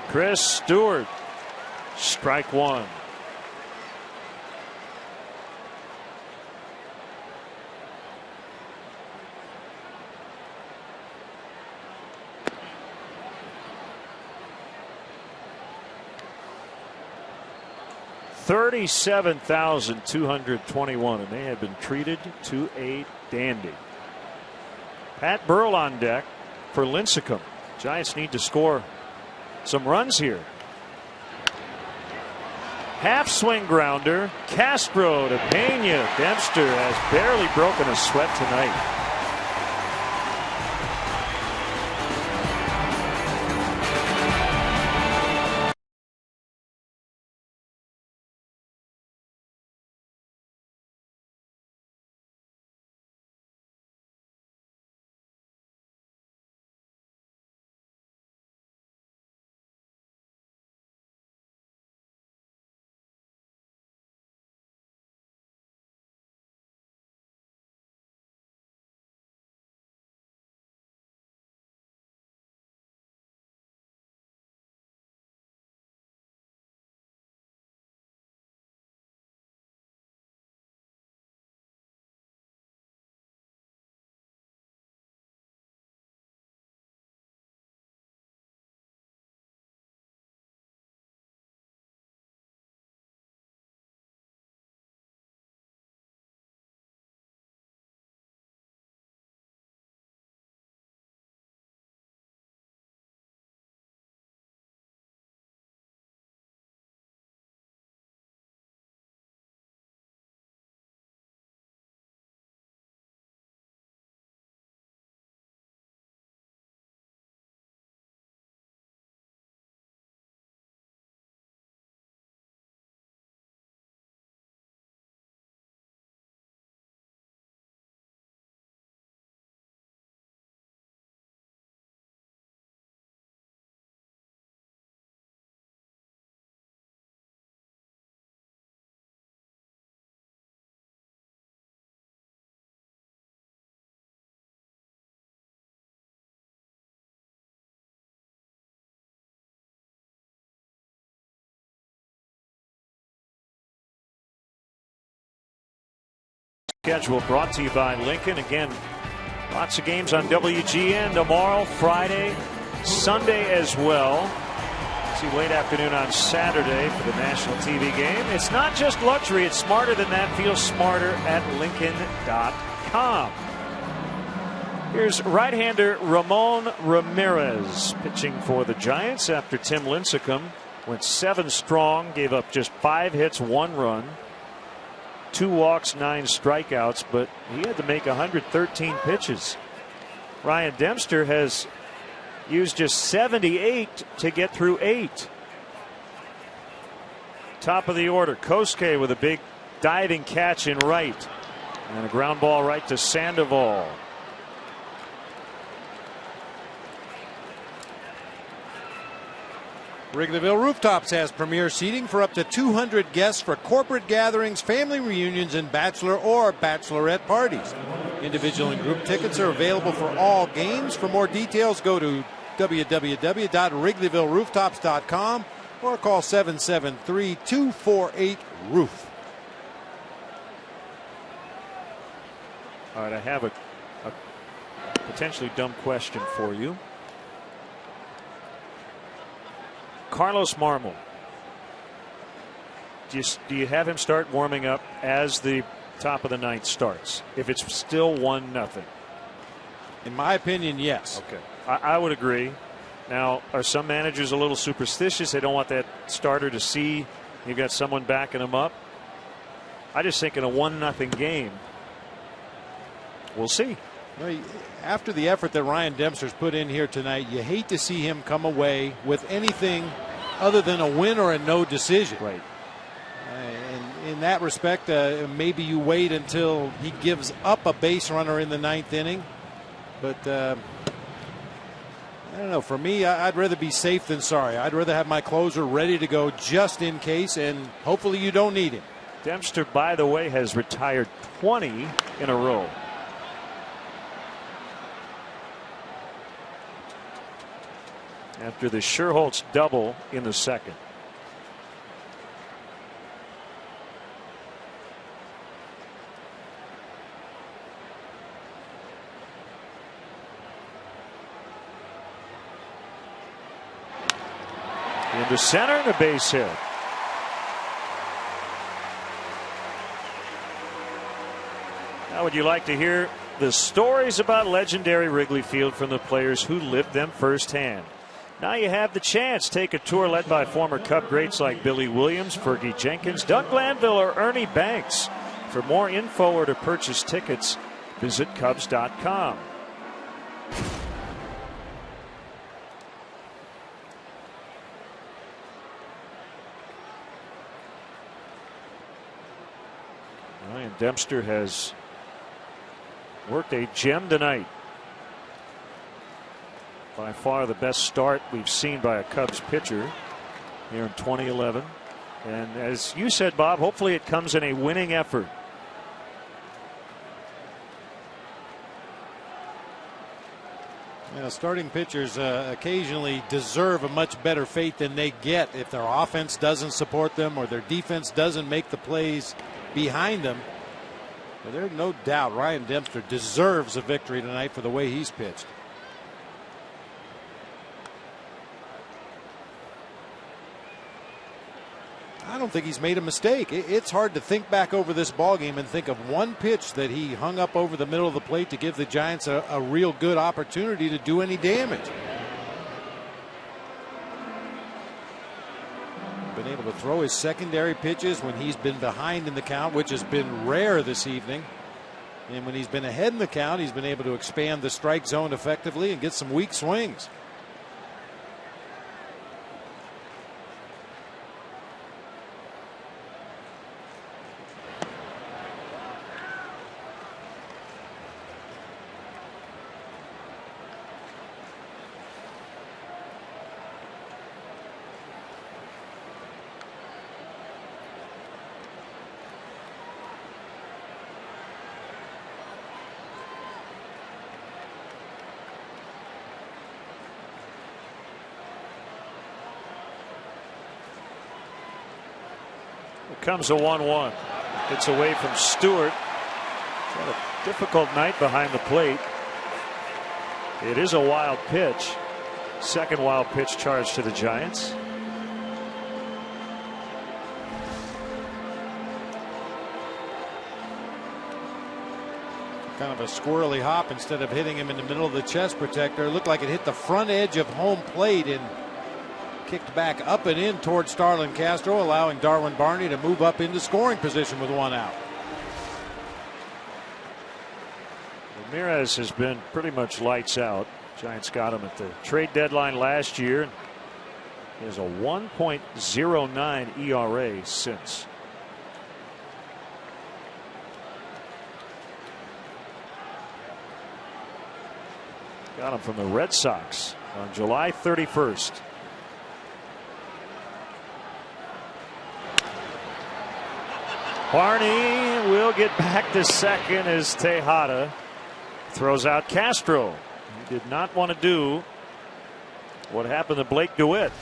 Chris Stewart, strike one. $37,221, and they have been treated to a dandy. Pat Burrell on deck for Lincecum. Giants need to score some runs here. Half swing grounder. Castro to Pena. Dempster has barely broken a sweat tonight. Schedule brought to you by Lincoln. Again, lots of games on WGN tomorrow, Friday, Sunday as well. See late afternoon on Saturday for the national TV game. It's not just luxury, it's smarter than that. Feel smarter at Lincoln.com. Here's right-hander Ramon Ramirez pitching for the Giants after Tim Lincecum went 7 strong, gave up just 5 hits, 1 run. 2 walks, 9 strikeouts, but he had to make 113 pitches. Ryan Dempster has used just 78 to get through 8. Top of the order, Kosuke with a big diving catch in right. And a ground ball right to Sandoval. Wrigleyville Rooftops has premier seating for up to 200 guests for corporate gatherings, family reunions, and bachelor or bachelorette parties. Individual and group tickets are available for all games. For more details, go to www.wrigleyvillerooftops.com or call 773-248-ROOF. All right, I have a potentially dumb question for you. Carlos Marmol. Do you have him start warming up as the top of the ninth starts if it's still 1-0? In my opinion, yes. Okay, I would agree. Now, are some managers a little superstitious? They don't want that starter to see you've got someone backing them up. I just think in a 1-0 game, we'll see. Well, after the effort that Ryan Dempster's put in here tonight, you hate to see him come away with anything other than a win or a no decision. Right. And in that respect, maybe you wait until he gives up a base runner in the ninth inning. But I don't know. For me, I'd rather be safe than sorry. I'd rather have my closer ready to go just in case, and hopefully you don't need him. Dempster, by the way, has retired 20 in a row. After the Scherholtz double in the second. Into center and a base hit. Now, would you like to hear the stories about legendary Wrigley Field from the players who lived them firsthand? Now you have the chance. Take a tour led by former Cub greats like Billy Williams, Fergie Jenkins, Doug Glanville, or Ernie Banks. For more info or to purchase tickets, visit Cubs.com. Ryan Dempster has worked a gem tonight. By far the best start we've seen by a Cubs pitcher here in 2011. And as you said, Bob, hopefully it comes in a winning effort. Starting pitchers occasionally deserve a much better fate than they get if their offense doesn't support them or their defense doesn't make the plays behind them. But there's no doubt Ryan Dempster deserves a victory tonight for the way he's pitched. I don't think he's made a mistake. It's hard to think back over this ballgame and think of one pitch that he hung up over the middle of the plate to give the Giants a real good opportunity to do any damage. Been able to throw his secondary pitches when he's been behind in the count, which has been rare this evening. And when he's been ahead in the count, he's been able to expand the strike zone effectively and get some weak swings. Comes a 1-1. Gets away from Stewart. Had a difficult night behind the plate. It is a wild pitch. Second wild pitch charge to the Giants. Kind of a squirrely hop instead of hitting him in the middle of the chest protector. It looked like it hit the front edge of home plate and kicked back up and in towards Starlin Castro, allowing Darwin Barney to move up into scoring position with one out. Ramirez has been pretty much lights out. Giants got him at the trade deadline last year. He has a 1.09 ERA since. Got him from the Red Sox on July 31st. Barney will get back to second as Tejada throws out Castro. He did not want to do what happened to Blake DeWitt.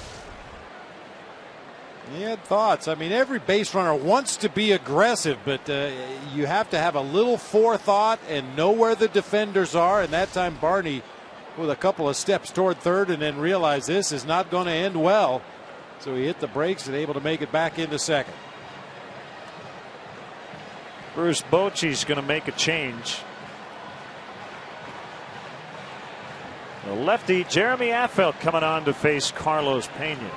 He had thoughts. I mean, every base runner wants to be aggressive, but you have to have a little forethought and know where the defenders are. And that time, Barney, with a couple of steps toward third, and then realized this is not going to end well. So he hit the brakes and able to make it back into second. Bruce Bochy's going to make a change. The lefty Jeremy Affeldt coming on to face Carlos Pena.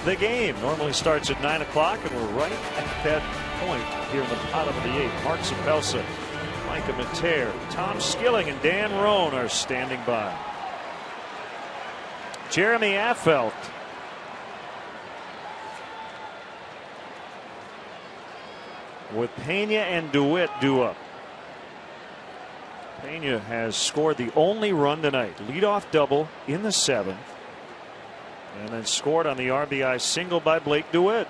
The game normally starts at 9 o'clock, and we're right at that point here in the bottom of the 8th. Mark Sapelsa, Micah Mater, Tom Skilling, and Dan Roan are standing by. Jeremy Affeldt. With Pena and DeWitt due up. Pena has scored the only run tonight. Leadoff double in the 7th. And then scored on the RBI single by Blake DeWitt.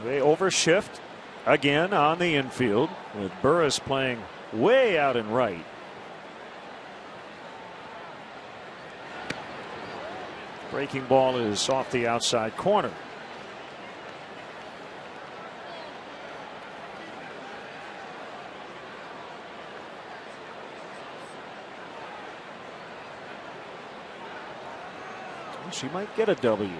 They overshift again on the infield with Burris playing way out in right. Breaking ball is off the outside corner. She might get a W.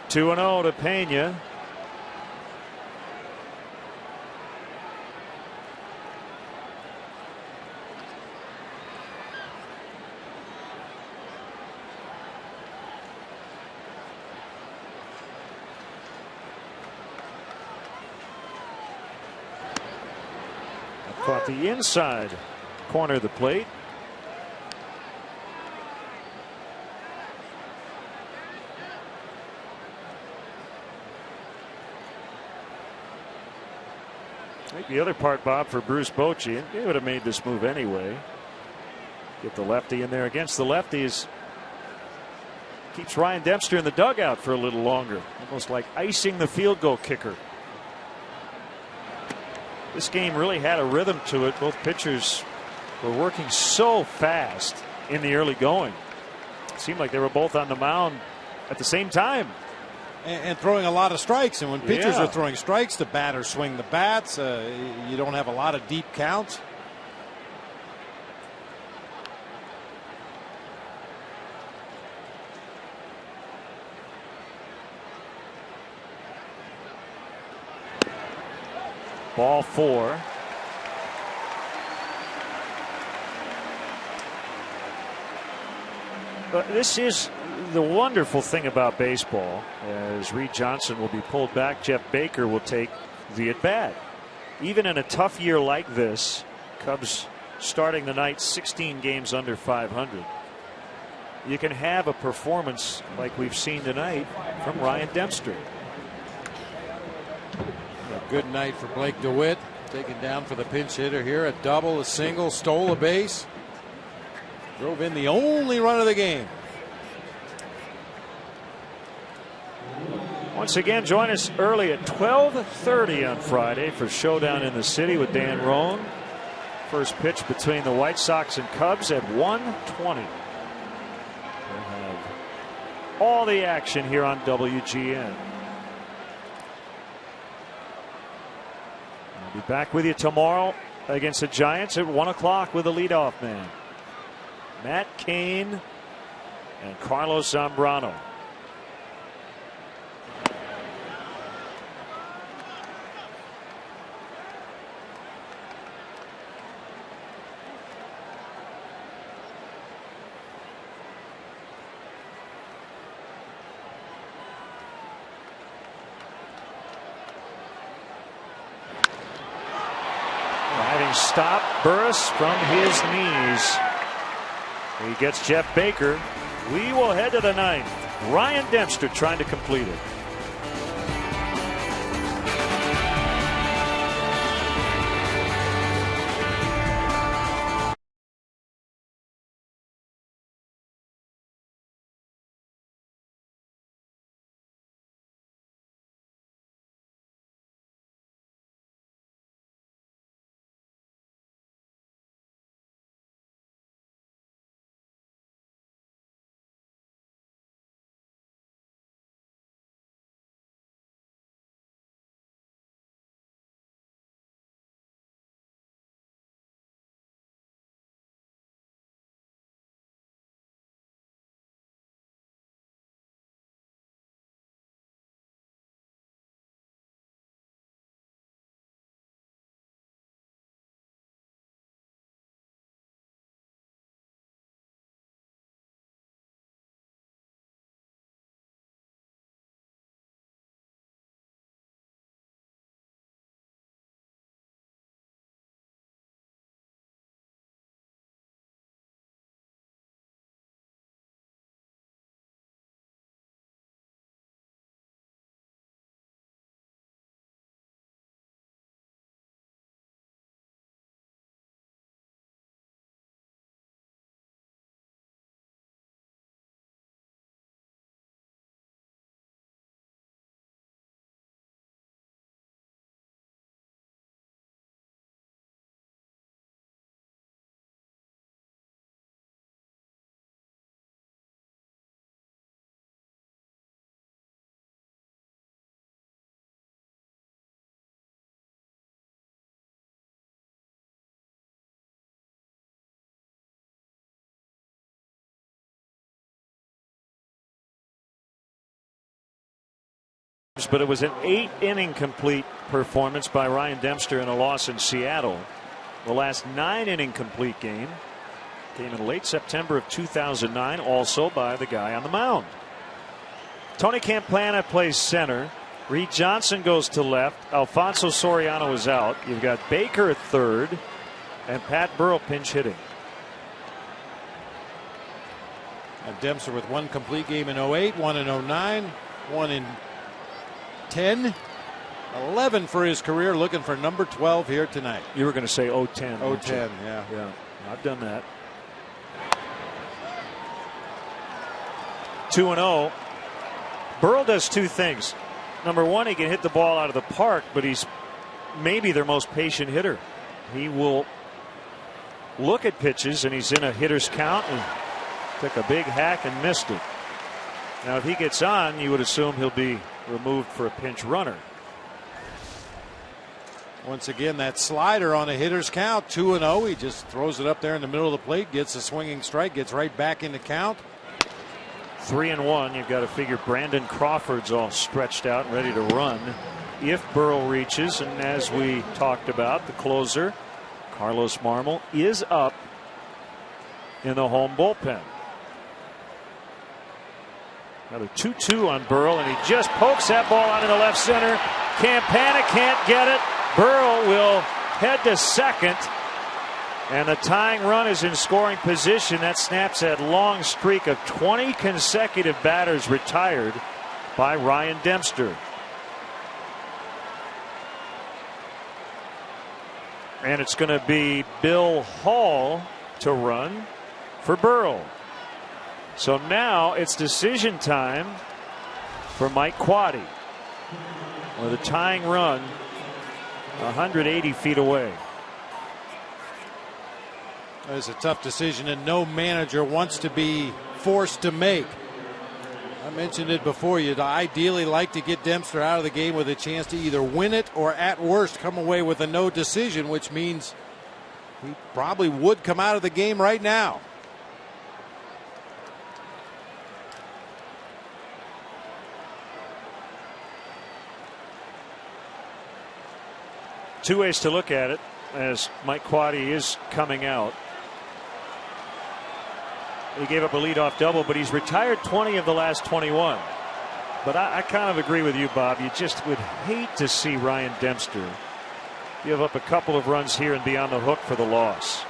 Two and 0 to Pena. Caught the inside corner of the plate. I think the other part, Bob, for Bruce Bochy, and he would have made this move anyway. Get the lefty in there against the lefties. Keeps Ryan Dempster in the dugout for a little longer, almost like icing the field goal kicker. This game really had a rhythm to it. Both pitchers were working so fast in the early going. It seemed like they were both on the mound at the same time. And throwing a lot of strikes. And when pitchers are throwing strikes, the batters swing the bats. You don't have a lot of deep counts. Ball 4. This is the wonderful thing about baseball. As Reed Johnson will be pulled back, Jeff Baker will take the at bat. Even in a tough year like this, Cubs starting the night 16 games under 500. You can have a performance like we've seen tonight from Ryan Dempster. A good night for Blake DeWitt, taken down for the pinch hitter here. A double, a single, stole a base, drove in the only run of the game. Once again, join us early at 12:30 on Friday for Showdown in the City with Dan Roan. First pitch between the White Sox and Cubs at 1:20. We'll have all the action here on WGN. I'll be back with you tomorrow against the Giants at 1 o'clock with the leadoff man, Matt Cain and Carlos Zambrano. Stop Burris from his knees. He gets Jeff Baker. We will head to the ninth. Ryan Dempster trying to complete it. But it was an 8-inning complete performance by Ryan Dempster in a loss in Seattle. The last 9-inning complete game came in late September of 2009, also by the guy on the mound. Tony Campana plays center. Reed Johnson goes to left. Alfonso Soriano is out. You've got Baker at third and Pat Burrell pinch hitting. And Dempster with one complete game in 08, one in 09, one in 10, 11 for his career, looking for number 12 here tonight. You were going to say 010. 010, yeah. I've done that. 2-0. Burrell does two things. Number one, he can hit the ball out of the park, but he's maybe their most patient hitter. He will look at pitches, and he's in a hitter's count and took a big hack and missed it. Now, if he gets on, you would assume he'll be removed for a pinch runner. Once again, that slider on a hitter's count, 2-0. He just throws it up there in the middle of the plate, gets a swinging strike, gets right back in the count. 3-1. You've got to figure Brandon Crawford's all stretched out and ready to run if Burrell reaches. And as we talked about, the closer, Carlos Marmol, is up in the home bullpen. Another 2-2 on Burrell, and he just pokes that ball out into left center. Campana can't get it. Burrell will head to second, and the tying run is in scoring position. That snaps that long streak of 20 consecutive batters retired by Ryan Dempster. And it's going to be Bill Hall to run for Burrell. So now it's decision time for Mike Quade, with a tying run 180 feet away. It's a tough decision, and no manager wants to be forced to make. I mentioned it before. You'd ideally like to get Dempster out of the game with a chance to either win it or at worst come away with a no decision, which means he probably would come out of the game right now. Two ways to look at it as Mike Quade is coming out. He gave up a leadoff double, but he's retired 20 of the last 21. But I kind of agree with you, Bob. You just would hate to see Ryan Dempster give up a couple of runs here and be on the hook for the loss.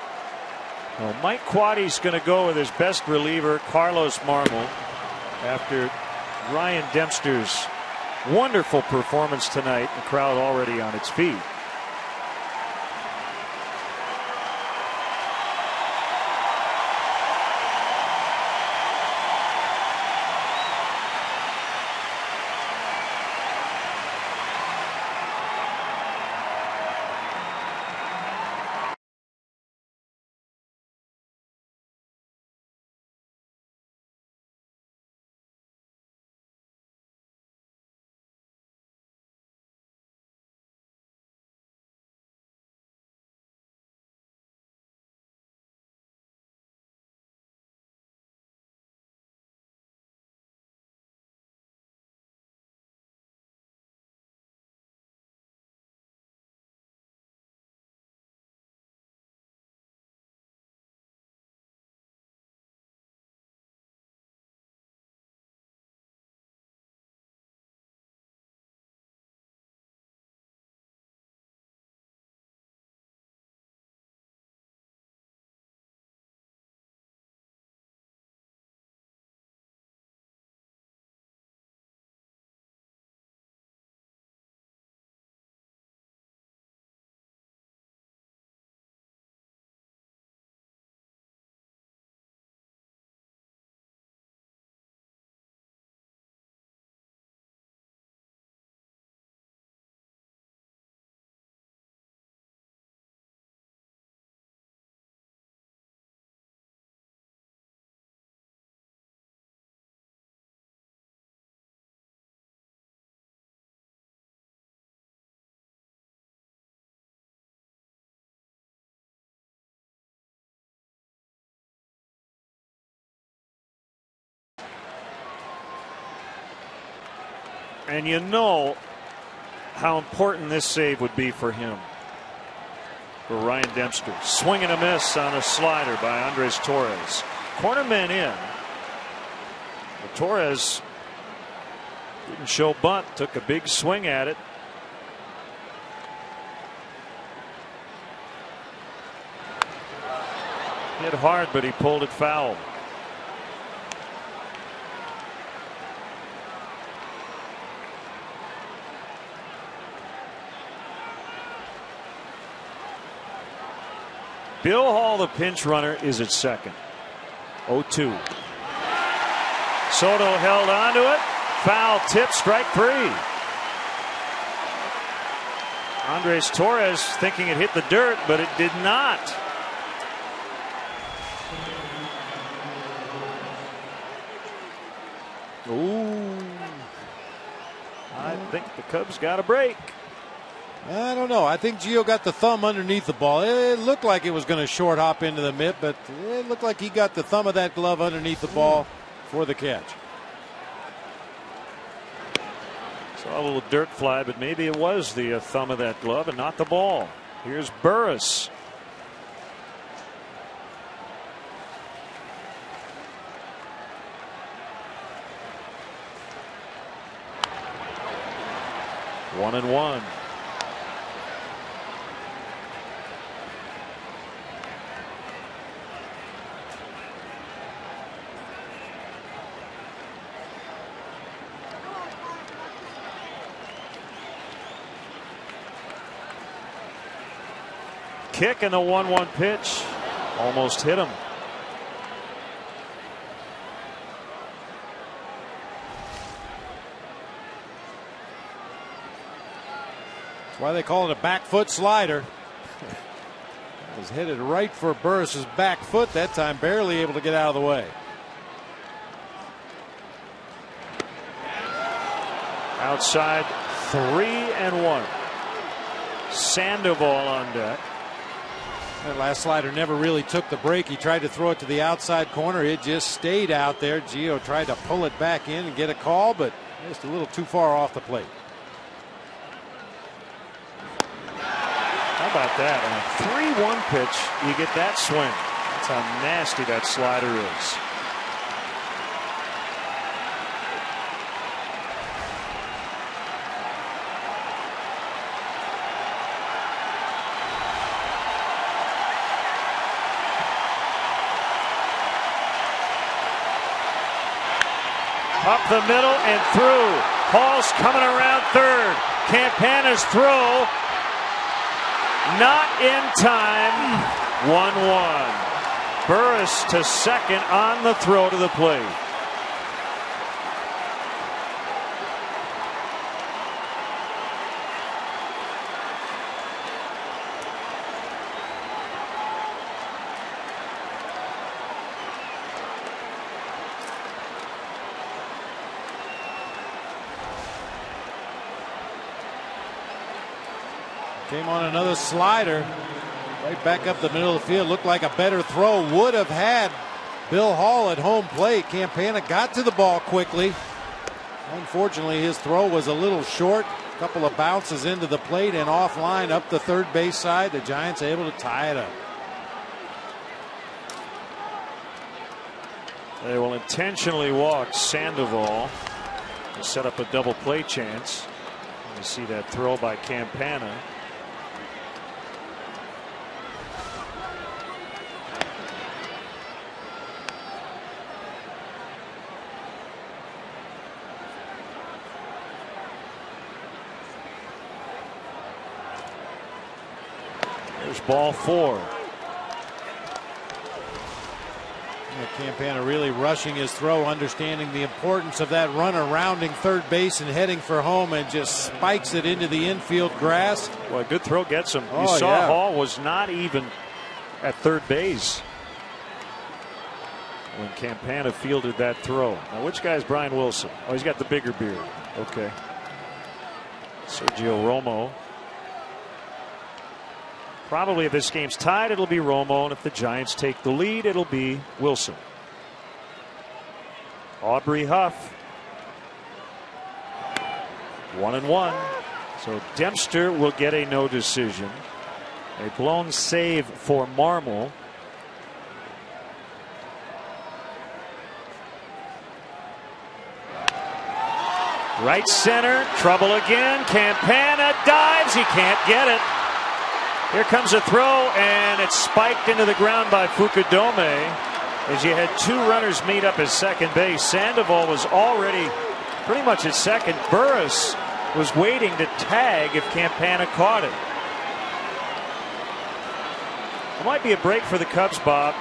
Well, Mike Quade's going to go with his best reliever, Carlos Marmol, after Ryan Dempster's wonderful performance tonight. The crowd already on its feet. And you know how important this save would be for him, for Ryan Dempster. Swing and a miss on a slider by Andres Torres. Corner man in. But Torres didn't show bunt, took a big swing at it. Hit hard, but he pulled it foul. Bill Hall, the pinch runner, is at second. 0-2. Soto held onto it. Foul tip, strike three. Andres Torres thinking it hit the dirt, but it did not. Ooh. I think the Cubs got a break. I don't know. I think Gio got the thumb underneath the ball. It looked like it was going to short hop into the mitt, but it looked like he got the thumb of that glove underneath the ball for the catch. Saw a little dirt fly, but maybe it was the thumb of that glove and not the ball. Here's Burris. 1-1. Kick and the 1-1 pitch almost hit him. That's why they call it a back foot slider. It was headed right for Burris's back foot that time, barely able to get out of the way. Outside, 3-1. Sandoval on deck. That last slider never really took the break. He tried to throw it to the outside corner. It just stayed out there. Gio tried to pull it back in and get a call, but just a little too far off the plate. How about that? On a 3-1 pitch, you get that swing. That's how nasty that slider is. Up the middle and through. Hall's coming around third. Campana's throw. Not in time. 1-1. Burris to second on the throw to the plate. Came on another slider right back up the middle of the field. Looked like a better throw would have had Bill Hall at home plate. Campana got to the ball quickly. Unfortunately, his throw was a little short. A couple of bounces into the plate and offline up the third base side. The Giants able to tie it up. They will intentionally walk Sandoval to set up a double play chance. You see that throw by Campana. There's ball 4. Campana really rushing his throw, understanding the importance of that runner rounding third base and heading for home, and just spikes it into the infield grass. Well, a good throw gets him. You Oh, saw yeah. Hall was not even at third base when Campana fielded that throw. Now, which guy's Brian Wilson? Oh, he's got the bigger beard. Okay. Sergio Romo. Probably if this game's tied, it'll be Romo, and if the Giants take the lead, it'll be Wilson. Aubrey Huff. 1-1. So Dempster will get a no decision. A blown save for Marmol. Right center, trouble again. Campana dives, he can't get it. Here comes a throw, and it's spiked into the ground by Fukudome as you had 2 runners meet up at second base. Sandoval was already pretty much at second. Burris was waiting to tag if Campana caught it. It might be a break for the Cubs, Bob,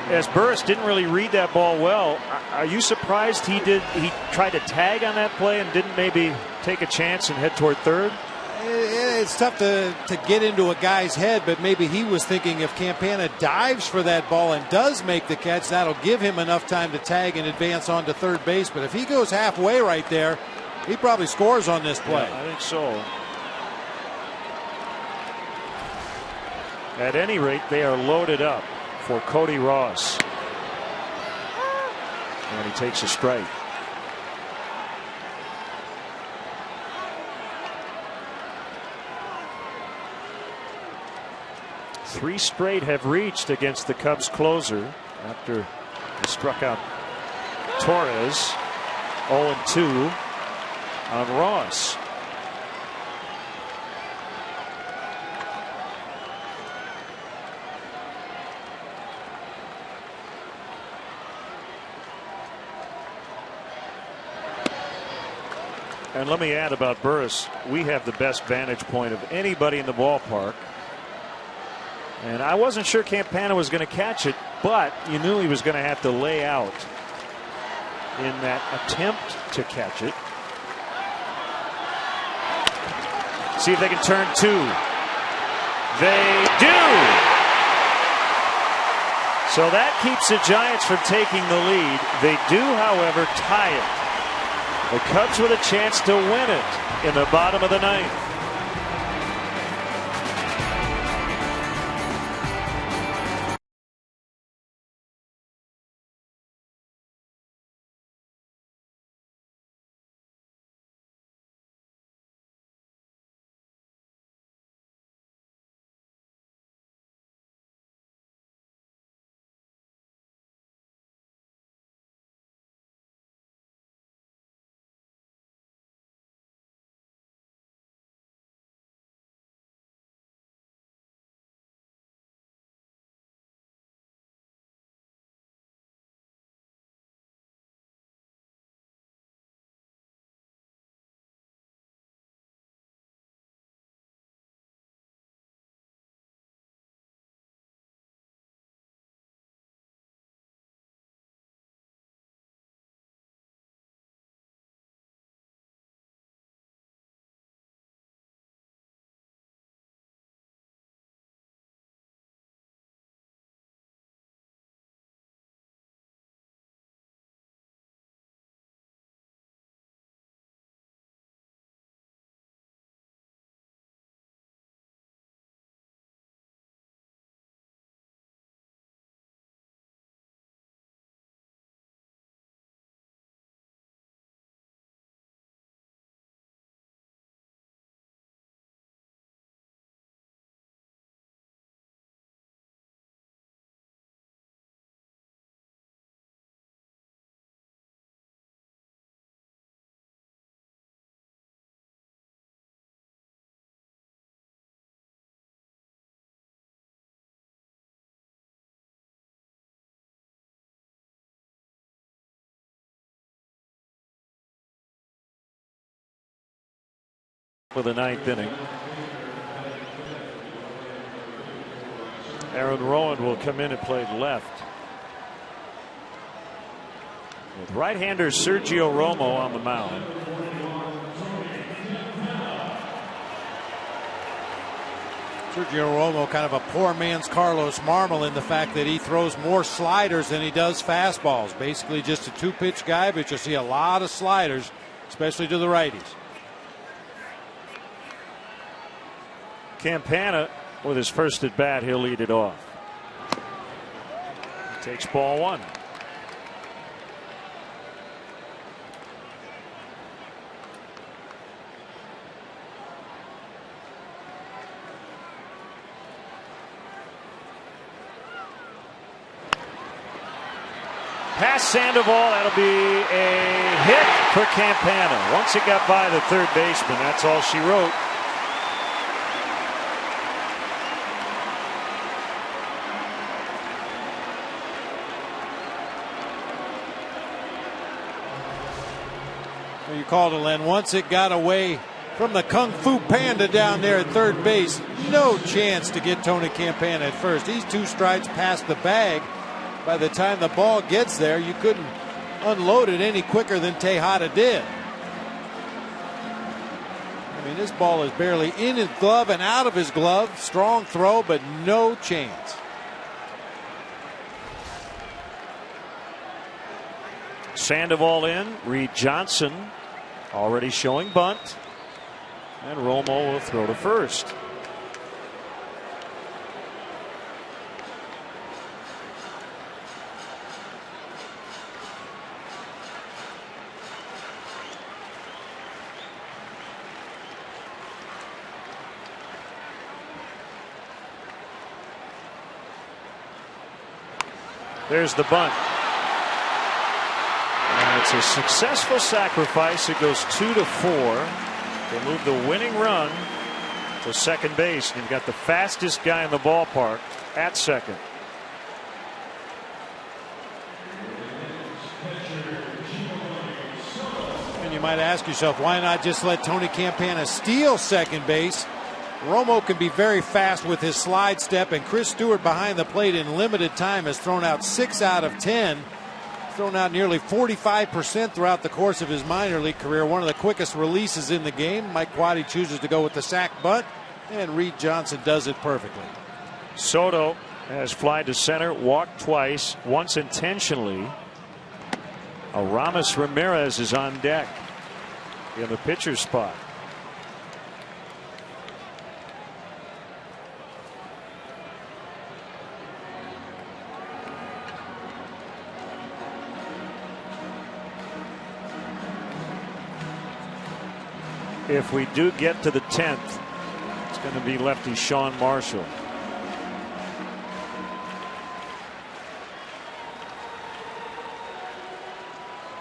as Burris didn't really read that ball well. Are you surprised he tried to tag on that play and didn't maybe take a chance and head toward third? It's tough to get into a guy's head, but maybe he was thinking if Campana dives for that ball and does make the catch, that'll give him enough time to tag and advance on to third base. But if he goes halfway right there, he probably scores on this play. Yeah, I think so. At any rate, they are loaded up for Cody Ross. And he takes a strike. Three straight have reached against the Cubs closer after he struck out Torres. 0-2. on Ross. And let me add about Burris, we have the best vantage point of anybody in the ballpark. And I wasn't sure Campana was going to catch it, but you knew he was going to have to lay out in that attempt to catch it. See if they can turn two. They do. So that keeps the Giants from taking the lead. They do, however, tie it. The Cubs with a chance to win it in the bottom of the ninth. For the ninth inning. Aaron Rowan will come in and play left, with right-hander Sergio Romo on the mound. Sergio Romo, kind of a poor man's Carlos Marmol in the fact that he throws more sliders than he does fastballs. Basically just a two-pitch guy, but you'll see a lot of sliders, especially to the righties. Campana with his first at bat, he'll lead it off. He takes ball one. Past Sandoval, that'll be a hit for Campana. Once it got by the third baseman, that's all she wrote. You called it, Len. Once it got away from the Kung Fu Panda down there at third base, no chance to get Tony Campana at first. He's two strides past the bag. By the time the ball gets there, you couldn't unload it any quicker than Tejada did. I mean, this ball is barely in his glove and out of his glove. Strong throw, but no chance. Sandoval in. Reed Johnson already showing bunt. And Romo will throw to first. There's the bunt. And It's a successful sacrifice. It goes 2-4. They move the winning run to second base, and you've got the fastest guy in the ballpark at second. And you might ask yourself, why not just let Tony Campana steal second base? Romo can be very fast with his slide step, and Chris Stewart behind the plate in limited time has thrown out 6 out of 10. Thrown out nearly 45% throughout the course of his minor league career. One of the quickest releases in the game. Mike Quade chooses to go with the sac bunt, and Reed Johnson does it perfectly. Soto has fly to center, walked twice, once intentionally. Aramis Ramirez is on deck in the pitcher's spot. If we do get to the 10th, it's going to be lefty Sean Marshall.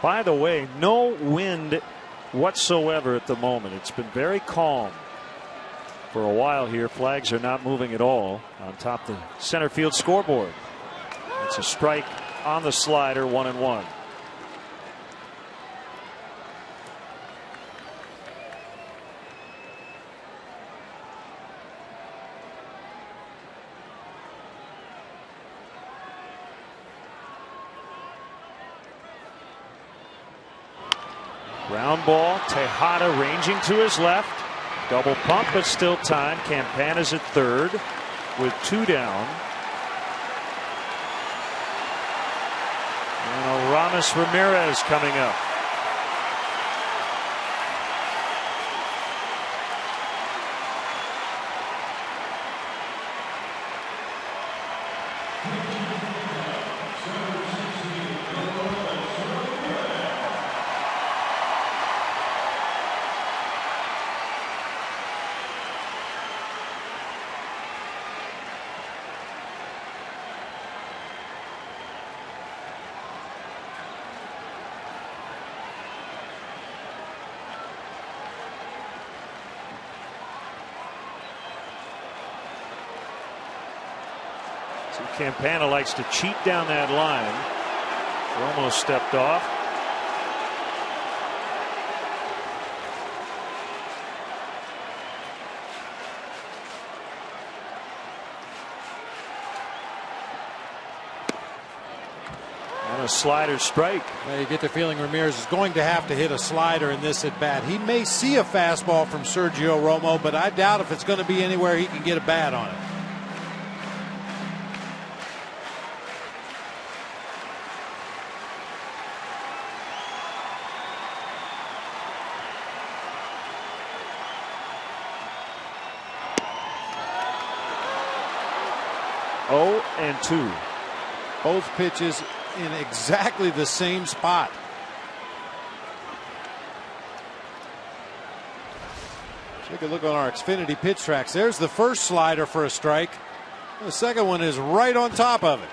By the way, no wind whatsoever at the moment. It's been very calm for a while here. Flags are not moving at all on top of the center field scoreboard. It's a strike on the slider, 1-1. Ground ball, Tejada ranging to his left. Double pump, but still time. Campana's at third with 2 down. And Aramis Ramirez coming up. Campana likes to cheat down that line. Romo stepped off. And a slider strike. Well, you get the feeling Ramirez is going to have to hit a slider in this at bat. He may see a fastball from Sergio Romo, but I doubt if it's going to be anywhere he can get a bat on it. And 2. Both pitches in exactly the same spot. Take a look on our Xfinity pitch tracks. There's the first slider for a strike. The second one is right on top of it.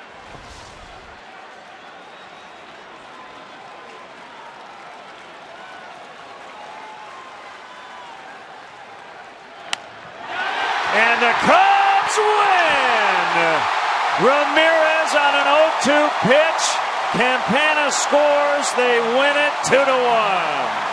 And the Cubs win. Ramirez on an 0-2 pitch. Campana scores. They win it 2-1.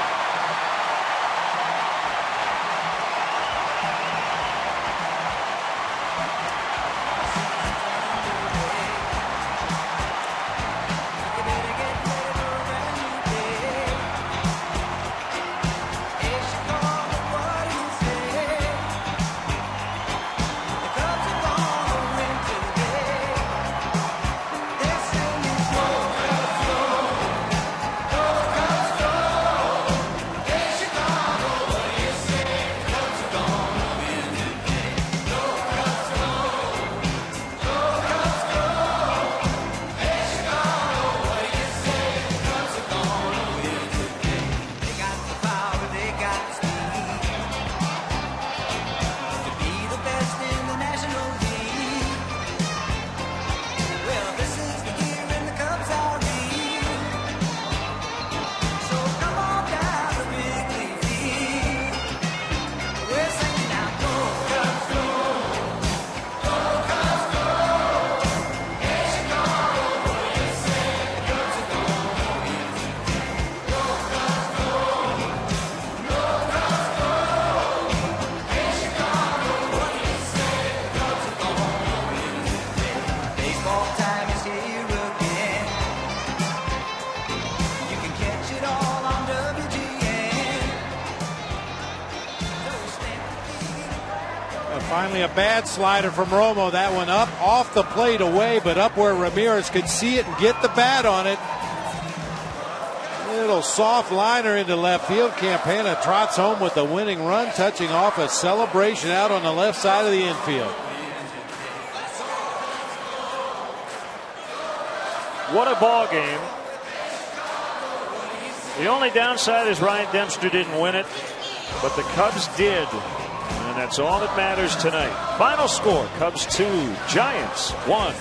Finally, a bad slider from Romo. That one up off the plate away, but up where Ramirez could see it and get the bat on it. Little soft liner into left field. Campana trots home with the winning run, touching off a celebration out on the left side of the infield. What a ball game. The only downside is Ryan Dempster didn't win it, but the Cubs did. And that's all that matters tonight. Final score, Cubs 2, Giants 1.